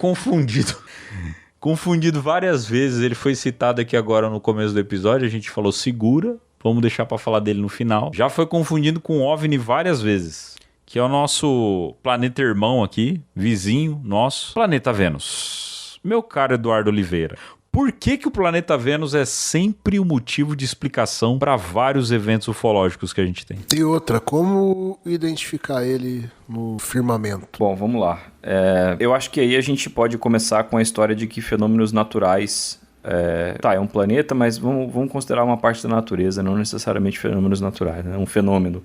confundido várias vezes. Ele foi citado aqui agora no começo do episódio, a gente falou Segura, vamos deixar pra falar dele no final. Já foi confundido com OVNI várias vezes, que é o nosso planeta irmão aqui, vizinho nosso, planeta Vênus. Meu caro Eduardo Oliveira, por que o planeta Vênus é sempre o motivo de explicação para vários eventos ufológicos que a gente tem? E outra, como identificar ele no firmamento? Bom, vamos lá. Eu acho que aí a gente pode começar com a história de que fenômenos naturais... é um planeta, mas vamos considerar uma parte da natureza, não necessariamente fenômenos naturais, né? Um fenômeno.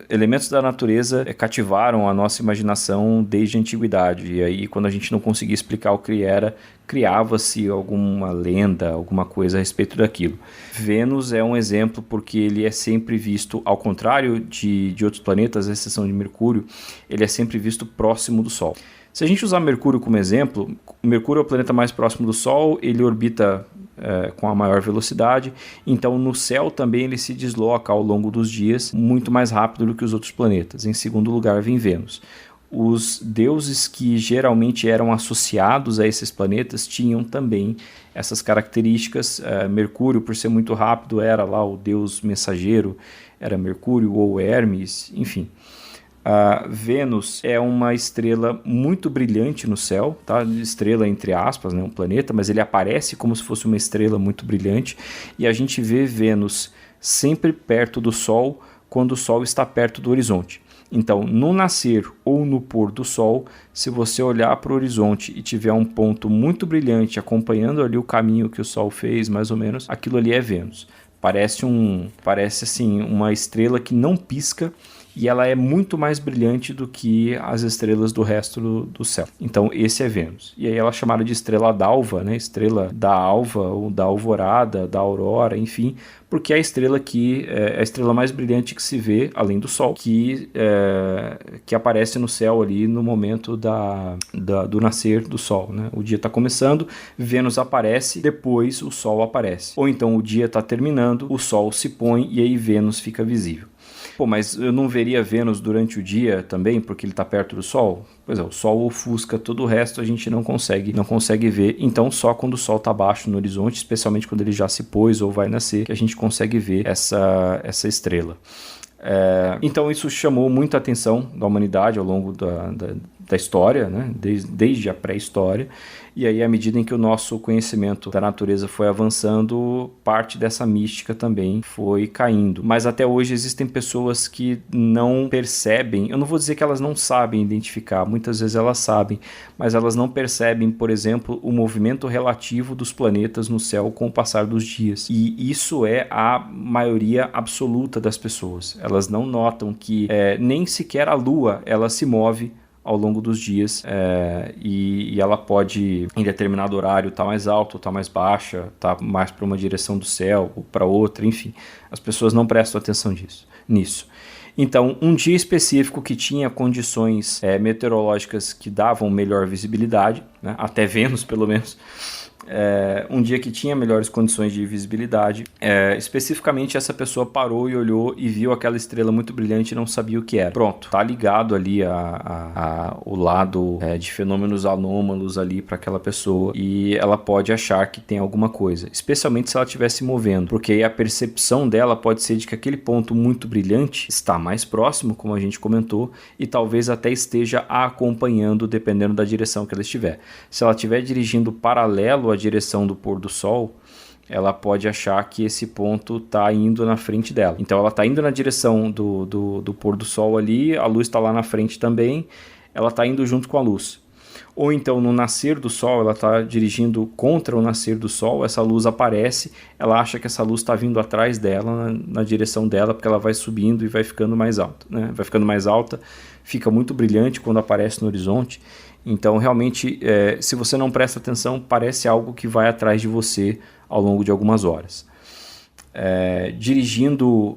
Elementos da natureza cativaram a nossa imaginação desde a antiguidade, e aí quando a gente não conseguia explicar o que era, criava-se alguma lenda, alguma coisa a respeito daquilo. Vênus é um exemplo porque ele é sempre visto, ao contrário de outros planetas, à exceção de Mercúrio, ele é sempre visto próximo do Sol. Se a gente usar Mercúrio como exemplo, Mercúrio é o planeta mais próximo do Sol, ele orbita com a maior velocidade, então no céu também ele se desloca ao longo dos dias muito mais rápido do que os outros planetas. Em segundo lugar vem Vênus. Os deuses que geralmente eram associados a esses planetas tinham também essas características. Mercúrio, por ser muito rápido, era lá o deus mensageiro, era Mercúrio ou Hermes, enfim. Vênus é uma estrela muito brilhante no céu, tá? Estrela entre aspas, né? Um planeta, mas ele aparece como se fosse uma estrela muito brilhante, e a gente vê Vênus sempre perto do Sol quando o Sol está perto do horizonte. Então, no nascer ou no pôr do Sol, se você olhar para o horizonte e tiver um ponto muito brilhante acompanhando ali o caminho que o Sol fez, mais ou menos, aquilo ali é Vênus. Parece assim uma estrela que não pisca, e ela é muito mais brilhante do que as estrelas do resto do céu. Então esse é Vênus. E aí ela é chamada de estrela d'alva, né? Estrela da alva, ou da alvorada, da aurora, enfim, porque é a estrela que é a estrela mais brilhante que se vê, além do Sol, que aparece no céu ali no momento do nascer do Sol, né? O dia está começando, Vênus aparece, depois o Sol aparece. Ou então o dia está terminando, o Sol se põe e aí Vênus fica visível. Pô, mas eu não veria Vênus durante o dia também, porque ele está perto do Sol? Pois é, o Sol ofusca todo o resto, a gente não consegue ver. Então só quando o Sol está baixo no horizonte, especialmente quando ele já se pôs ou vai nascer, que a gente consegue ver essa estrela. Então isso chamou muita atenção da humanidade ao longo da história, né? Desde a pré-história. E aí, à medida em que o nosso conhecimento da natureza foi avançando, parte dessa mística também foi caindo. Mas até hoje existem pessoas que não percebem, eu não vou dizer que elas não sabem identificar, muitas vezes elas sabem, mas elas não percebem, por exemplo, o movimento relativo dos planetas no céu com o passar dos dias. E isso é a maioria absoluta das pessoas. Elas não notam que nem sequer a Lua ela se move ao longo dos dias, e ela pode, em determinado horário, estar mais alta ou estar mais baixa, estar mais para uma direção do céu ou para outra, enfim. As pessoas não prestam atenção nisso. Então, um dia específico que tinha condições meteorológicas que davam melhor visibilidade, né, até Vênus pelo menos, um dia que tinha melhores condições de visibilidade, especificamente essa pessoa parou e olhou e viu aquela estrela muito brilhante e não sabia o que era. Pronto, tá ligado ali o lado de fenômenos anômalos ali para aquela pessoa, e ela pode achar que tem alguma coisa, especialmente se ela estiver se movendo, porque aí a percepção dela pode ser de que aquele ponto muito brilhante está mais próximo, como a gente comentou, e talvez até esteja a acompanhando, dependendo da direção que ela estiver. Se ela estiver dirigindo paralelo à direção do pôr do Sol, ela pode achar que esse ponto está indo na frente dela. Então ela está indo na direção do pôr do Sol ali, a luz está lá na frente também, ela está indo junto com a luz. Ou então no nascer do Sol, ela está dirigindo contra o nascer do Sol, essa luz aparece, ela acha que essa luz está vindo atrás dela, na direção dela, porque ela vai subindo e vai ficando mais alta, né? Vai ficando mais alta, fica muito brilhante quando aparece no horizonte. Então, realmente, se você não presta atenção, parece algo que vai atrás de você ao longo de algumas horas. Dirigindo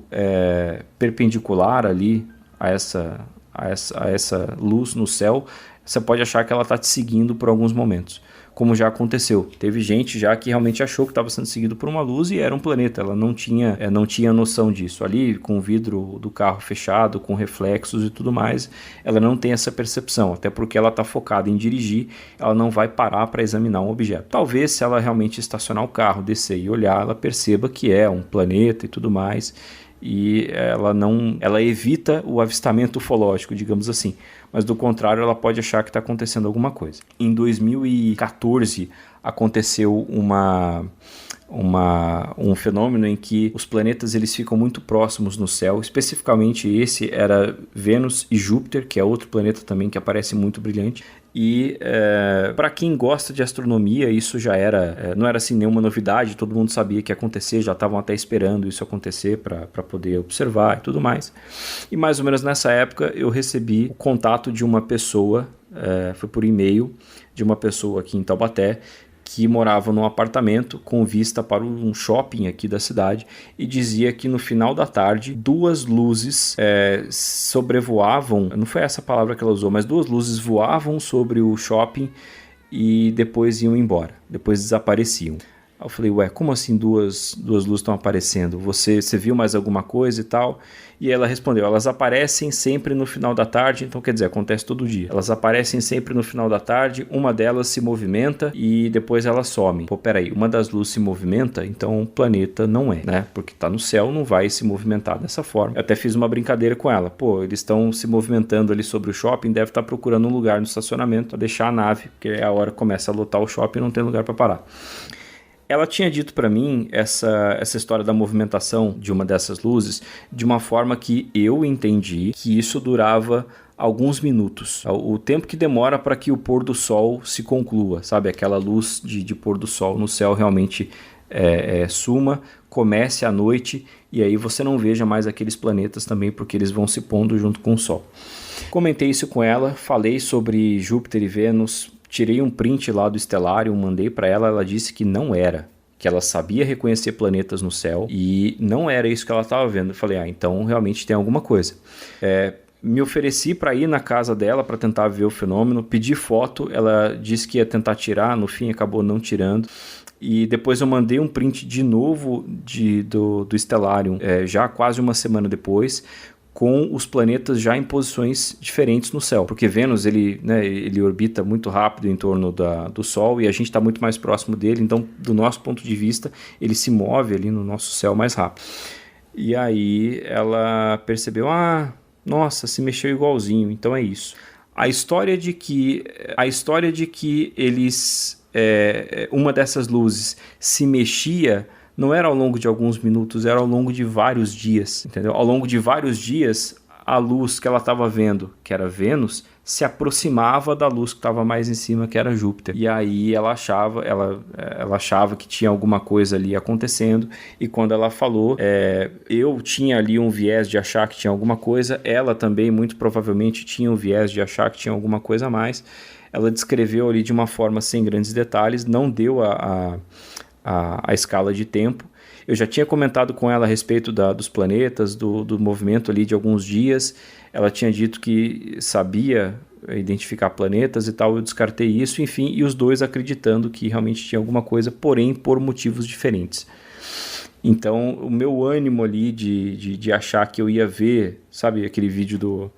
perpendicular ali a essa luz no céu, você pode achar que ela está te seguindo por alguns momentos, como já aconteceu. Teve gente já que realmente achou que estava sendo seguido por uma luz e era um planeta, ela não tinha noção disso. Ali, com o vidro do carro fechado, com reflexos e tudo mais, ela não tem essa percepção, até porque ela está focada em dirigir, ela não vai parar para examinar um objeto. Talvez, se ela realmente estacionar o carro, descer e olhar, ela perceba que é um planeta e tudo mais, e ela evita o avistamento ufológico, digamos assim, mas do contrário ela pode achar que está acontecendo alguma coisa. Em 2014 aconteceu um fenômeno em que os planetas eles ficam muito próximos no céu, especificamente esse era Vênus e Júpiter, que é outro planeta também que aparece muito brilhante. E para quem gosta de astronomia, isso já não era assim nenhuma novidade, todo mundo sabia que ia acontecer, já estavam até esperando isso acontecer para poder observar e tudo mais. E mais ou menos nessa época eu recebi o contato de uma pessoa, foi por e-mail, de uma pessoa aqui em Taubaté, que morava num apartamento com vista para um shopping aqui da cidade e dizia que no final da tarde 2 luzes sobrevoavam, não foi essa palavra que ela usou, mas 2 luzes voavam sobre o shopping e depois iam embora, depois desapareciam. Aí eu falei, ué, como assim duas luzes estão aparecendo? Você viu mais alguma coisa e tal? E ela respondeu, elas aparecem sempre no final da tarde, então quer dizer, acontece todo dia. Elas aparecem sempre no final da tarde, uma delas se movimenta e depois elas somem. Pô, peraí, uma das luzes se movimenta, então o planeta não é, né? Porque tá no céu, não vai se movimentar dessa forma. Eu até fiz uma brincadeira com ela. Pô, eles estão se movimentando ali sobre o shopping, deve estar procurando um lugar no estacionamento para deixar a nave, porque é a hora que começa a lotar o shopping e não tem lugar para parar. Ela tinha dito para mim essa história da movimentação de uma dessas luzes de uma forma que eu entendi que isso durava alguns minutos. O tempo que demora para que o pôr do sol se conclua, sabe? Aquela luz de pôr do sol no céu realmente suma, comece a noite e aí você não veja mais aqueles planetas também porque eles vão se pondo junto com o sol. Comentei isso com ela, falei sobre Júpiter e Vênus. Tirei um print lá do Stellarium, mandei para ela, ela disse que não era, que ela sabia reconhecer planetas no céu e não era isso que ela estava vendo. Eu falei, então realmente tem alguma coisa. Me ofereci para ir na casa dela para tentar ver o fenômeno, pedi foto, ela disse que ia tentar tirar, no fim acabou não tirando. E depois eu mandei um print de novo do Stellarium, já quase uma semana depois, com os planetas já em posições diferentes no céu. Porque Vênus, ele orbita muito rápido em torno do Sol e a gente está muito mais próximo dele, então, do nosso ponto de vista, ele se move ali no nosso céu mais rápido. E aí ela percebeu, nossa, se mexeu igualzinho, então é isso. A história de que eles, uma dessas luzes se mexia não era ao longo de alguns minutos, era ao longo de vários dias, entendeu? Ao longo de vários dias, a luz que ela estava vendo, que era Vênus, se aproximava da luz que estava mais em cima, que era Júpiter. E aí ela achava que tinha alguma coisa ali acontecendo, e quando ela falou, eu tinha ali um viés de achar que tinha alguma coisa, ela também muito provavelmente tinha um viés de achar que tinha alguma coisa a mais. Ela descreveu ali de uma forma sem grandes detalhes, não deu a escala de tempo. Eu já tinha comentado com ela a respeito dos planetas, do movimento ali de alguns dias. Ela tinha dito que sabia identificar planetas e tal, eu descartei isso, enfim, e os dois acreditando que realmente tinha alguma coisa, porém por motivos diferentes. Então, o meu ânimo ali de achar que eu ia ver, sabe, aquele vídeo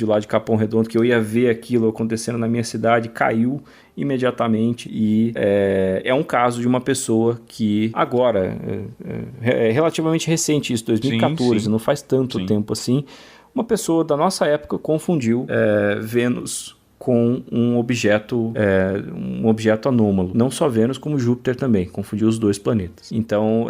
lá de Capão Redondo, que eu ia ver aquilo acontecendo na minha cidade, caiu imediatamente. E é um caso de uma pessoa que agora, é relativamente recente isso, 2014, sim. Não faz tanto tempo assim, uma pessoa da nossa época confundiu Vênus com um objeto anômalo. Não só Vênus, como Júpiter também. Confundiu os dois planetas. Então,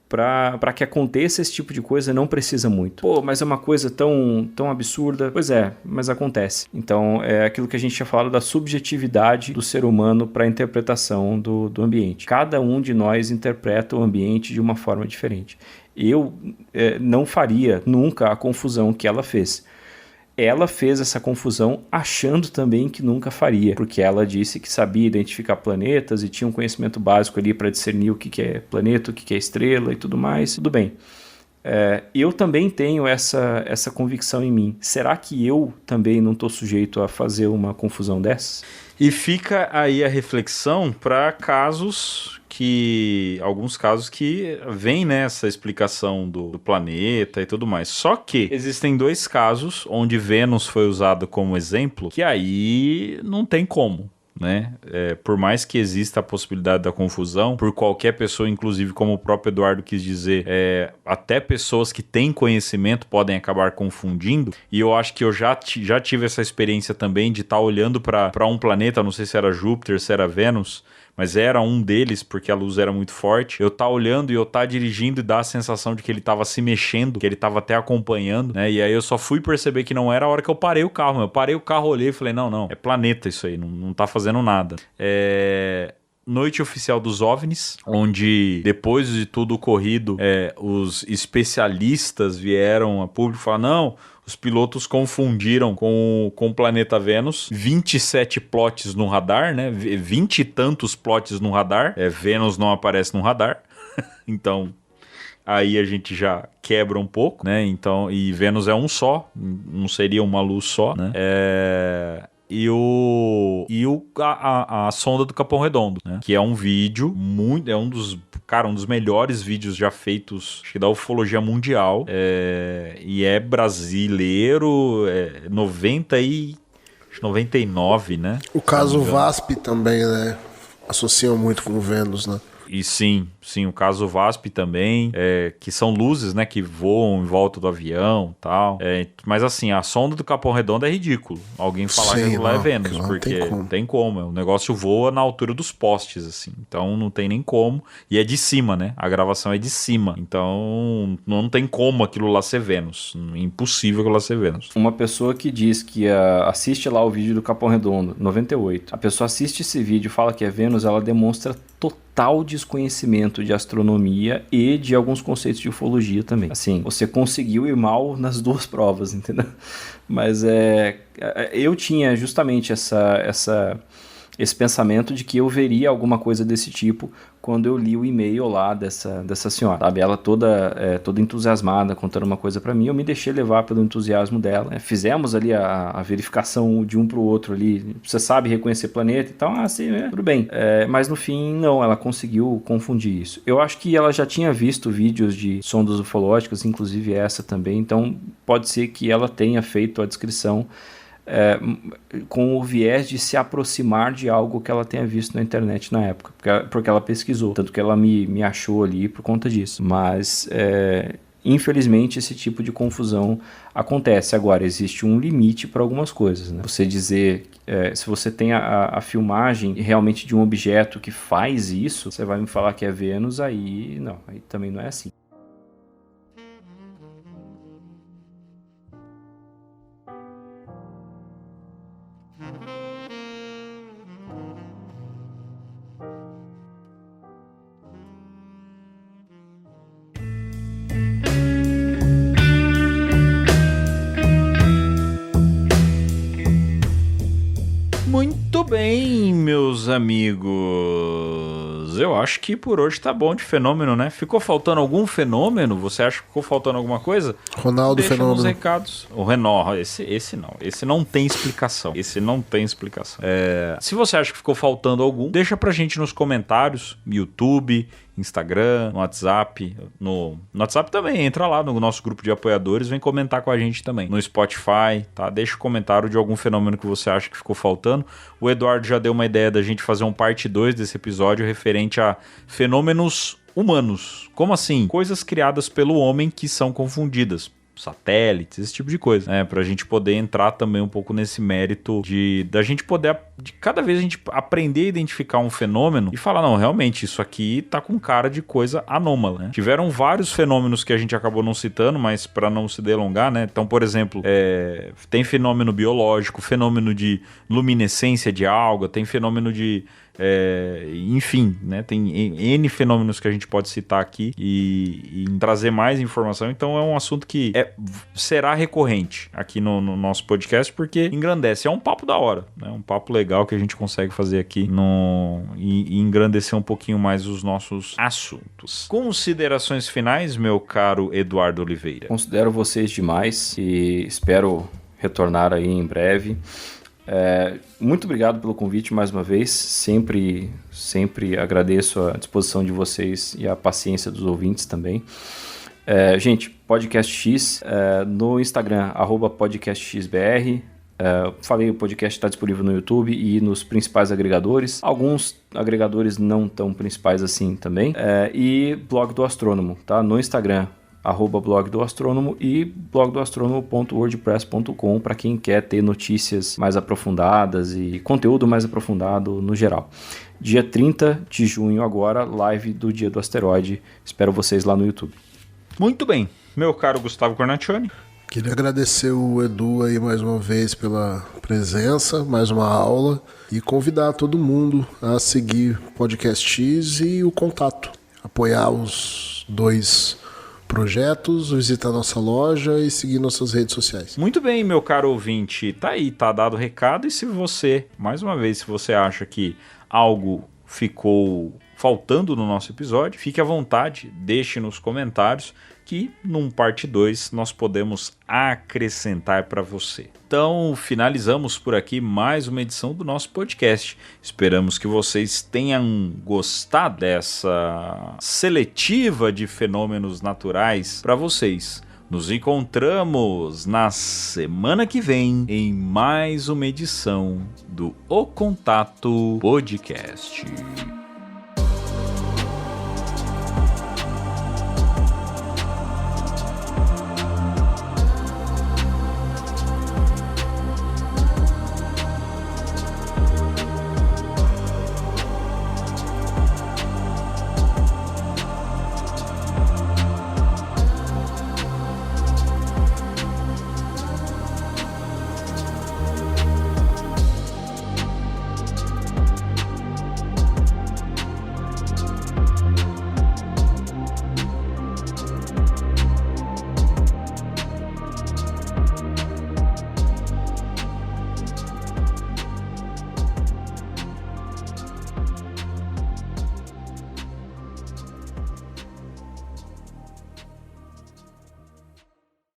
para que aconteça esse tipo de coisa, não precisa muito. Pô, mas é uma coisa tão absurda. Pois é, mas acontece. Então, é aquilo que a gente tinha falado da subjetividade do ser humano para a interpretação do ambiente. Cada um de nós interpreta o ambiente de uma forma diferente. Eu não faria nunca a confusão que ela fez. Ela fez essa confusão achando também que nunca faria, porque ela disse que sabia identificar planetas e tinha um conhecimento básico ali para discernir o que é planeta, o que é estrela e tudo mais. Tudo bem. Eu também tenho essa convicção em mim. Será que eu também não estou sujeito a fazer uma confusão dessas? E fica aí a reflexão para alguns casos que vem nessa explicação do planeta e tudo mais. Só que existem 2 casos onde Vênus foi usado como exemplo, que aí não tem como, né? Por mais que exista a possibilidade da confusão, por qualquer pessoa, inclusive como o próprio Eduardo quis dizer, até pessoas que têm conhecimento podem acabar confundindo, e eu acho que eu já tive essa experiência também de estar olhando para um planeta, não sei se era Júpiter, se era Vênus, mas era um deles, porque a luz era muito forte. Eu tá olhando e eu tá dirigindo e dá a sensação de que ele tava se mexendo, que ele tava até acompanhando, né? E aí eu só fui perceber que não era a hora que eu parei o carro. Eu parei o carro, olhei e falei, não, é planeta isso aí, não tá fazendo nada. Noite Oficial dos OVNIs, onde depois de tudo ocorrido, os especialistas vieram a público falar, não, os pilotos confundiram com o planeta Vênus. 27 plots no radar, né? 20 e tantos plots no radar. Vênus não aparece no radar. Então, aí a gente já quebra um pouco, né? Então, e Vênus é um só, não seria uma luz só, né? A sonda do Capão Redondo, né? Que é um vídeo um dos melhores vídeos já feitos, acho que da ufologia mundial, e é brasileiro, 99, né? O caso VASP também, né? Associam muito com Vênus, né? E sim, o caso VASP também, que são luzes, né, que voam em volta do avião e tal. Mas assim, a sonda do Capão Redondo é ridículo. Alguém falar que aquilo lá é Vênus, porque não tem como. O negócio voa na altura dos postes, assim. Então não tem nem como. E é de cima, né? A gravação é de cima. Então não tem como aquilo lá ser Vênus. Impossível aquilo lá ser Vênus. Uma pessoa que diz que assiste lá o vídeo do Capão Redondo, 98. A pessoa assiste esse vídeo e fala que é Vênus, ela demonstra total desconhecimento de astronomia e de alguns conceitos de ufologia também. Assim, você conseguiu ir mal nas duas provas, entendeu? Mas eu tinha justamente esse pensamento de que eu veria alguma coisa desse tipo quando eu li o e-mail lá dessa senhora, sabe? Ela toda entusiasmada, contando uma coisa pra mim, eu me deixei levar pelo entusiasmo dela. Fizemos ali a verificação de um pro outro ali, você sabe reconhecer planeta e tal, sim, tudo bem. Mas no fim, não, ela conseguiu confundir isso. Eu acho que ela já tinha visto vídeos de sondas ufológicas, inclusive essa também, então pode ser que ela tenha feito a descrição com o viés de se aproximar de algo que ela tenha visto na internet na época, porque ela pesquisou, tanto que ela me achou ali por conta disso. Mas infelizmente esse tipo de confusão acontece. Agora, existe um limite para algumas coisas, né? Você dizer, se você tem a filmagem realmente de um objeto que faz isso, você vai me falar que é Vênus, aí não, aí também não é assim. Muito bem, meus amigos. Eu acho que por hoje tá bom de fenômeno, né? Ficou faltando algum fenômeno? Você acha que ficou faltando alguma coisa? Ronaldo Deixa Fenômeno. nos recados. O Renault, esse não. Esse não tem explicação. Se você acha que ficou faltando algum, deixa pra gente nos comentários, YouTube, Instagram, no WhatsApp. No WhatsApp também, entra lá no nosso grupo de apoiadores, vem comentar com a gente também. No Spotify, tá? Deixa um comentário de algum fenômeno que você acha que ficou faltando. O Eduardo já deu uma ideia da gente fazer um parte 2 desse episódio referente a fenômenos humanos. Como assim? Coisas criadas pelo homem que são confundidas. Satélites, esse tipo de coisa, né? Pra gente poder entrar também um pouco nesse mérito da gente poder, de cada vez a gente aprender a identificar um fenômeno e falar, não, realmente, isso aqui tá com cara de coisa anômala, né? Tiveram vários fenômenos que a gente acabou não citando, mas pra não se delongar, né? Então, por exemplo, tem fenômeno biológico, fenômeno de luminescência de alga, tem fenômeno de enfim, né? Tem N fenômenos que a gente pode citar aqui e trazer mais informação. Então é um assunto que será recorrente aqui no nosso podcast, porque engrandece. É um papo da hora, né? Um papo legal que a gente consegue fazer aqui e engrandecer um pouquinho mais os nossos assuntos. Considerações finais, meu caro Eduardo Oliveira? Considero vocês demais e espero retornar aí em breve. Muito obrigado pelo convite mais uma vez, sempre agradeço a disposição de vocês e a paciência dos ouvintes também. Gente, Podcast X, no Instagram, @podcastxbr. Falei, o podcast está disponível no YouTube e nos principais agregadores, alguns agregadores não tão principais assim também, e Blog do Astrônomo, tá? No Instagram, @blog do astrônomo e blogdoastrônomo.wordpress.com para quem quer ter notícias mais aprofundadas e conteúdo mais aprofundado no geral. Dia 30 de junho agora, live do Dia do Asteroide. Espero vocês lá no YouTube. Muito bem. Meu caro Gustavo Cornaccioni. Queria agradecer o Edu aí mais uma vez pela presença, mais uma aula, e convidar todo mundo a seguir o Podcast X e o Contato. Apoiar os 2 projetos, visitar nossa loja e seguir nossas redes sociais. Muito bem, meu caro ouvinte, tá aí, tá dado o recado. E se você, mais uma vez, se você acha que algo ficou faltando no nosso episódio, fique à vontade, deixe nos comentários que num parte 2 nós podemos acrescentar para você. Então finalizamos por aqui mais uma edição do nosso podcast. Esperamos que vocês tenham gostado dessa seletiva de fenômenos naturais para vocês. Nos encontramos na semana que vem em mais uma edição do O Contato Podcast.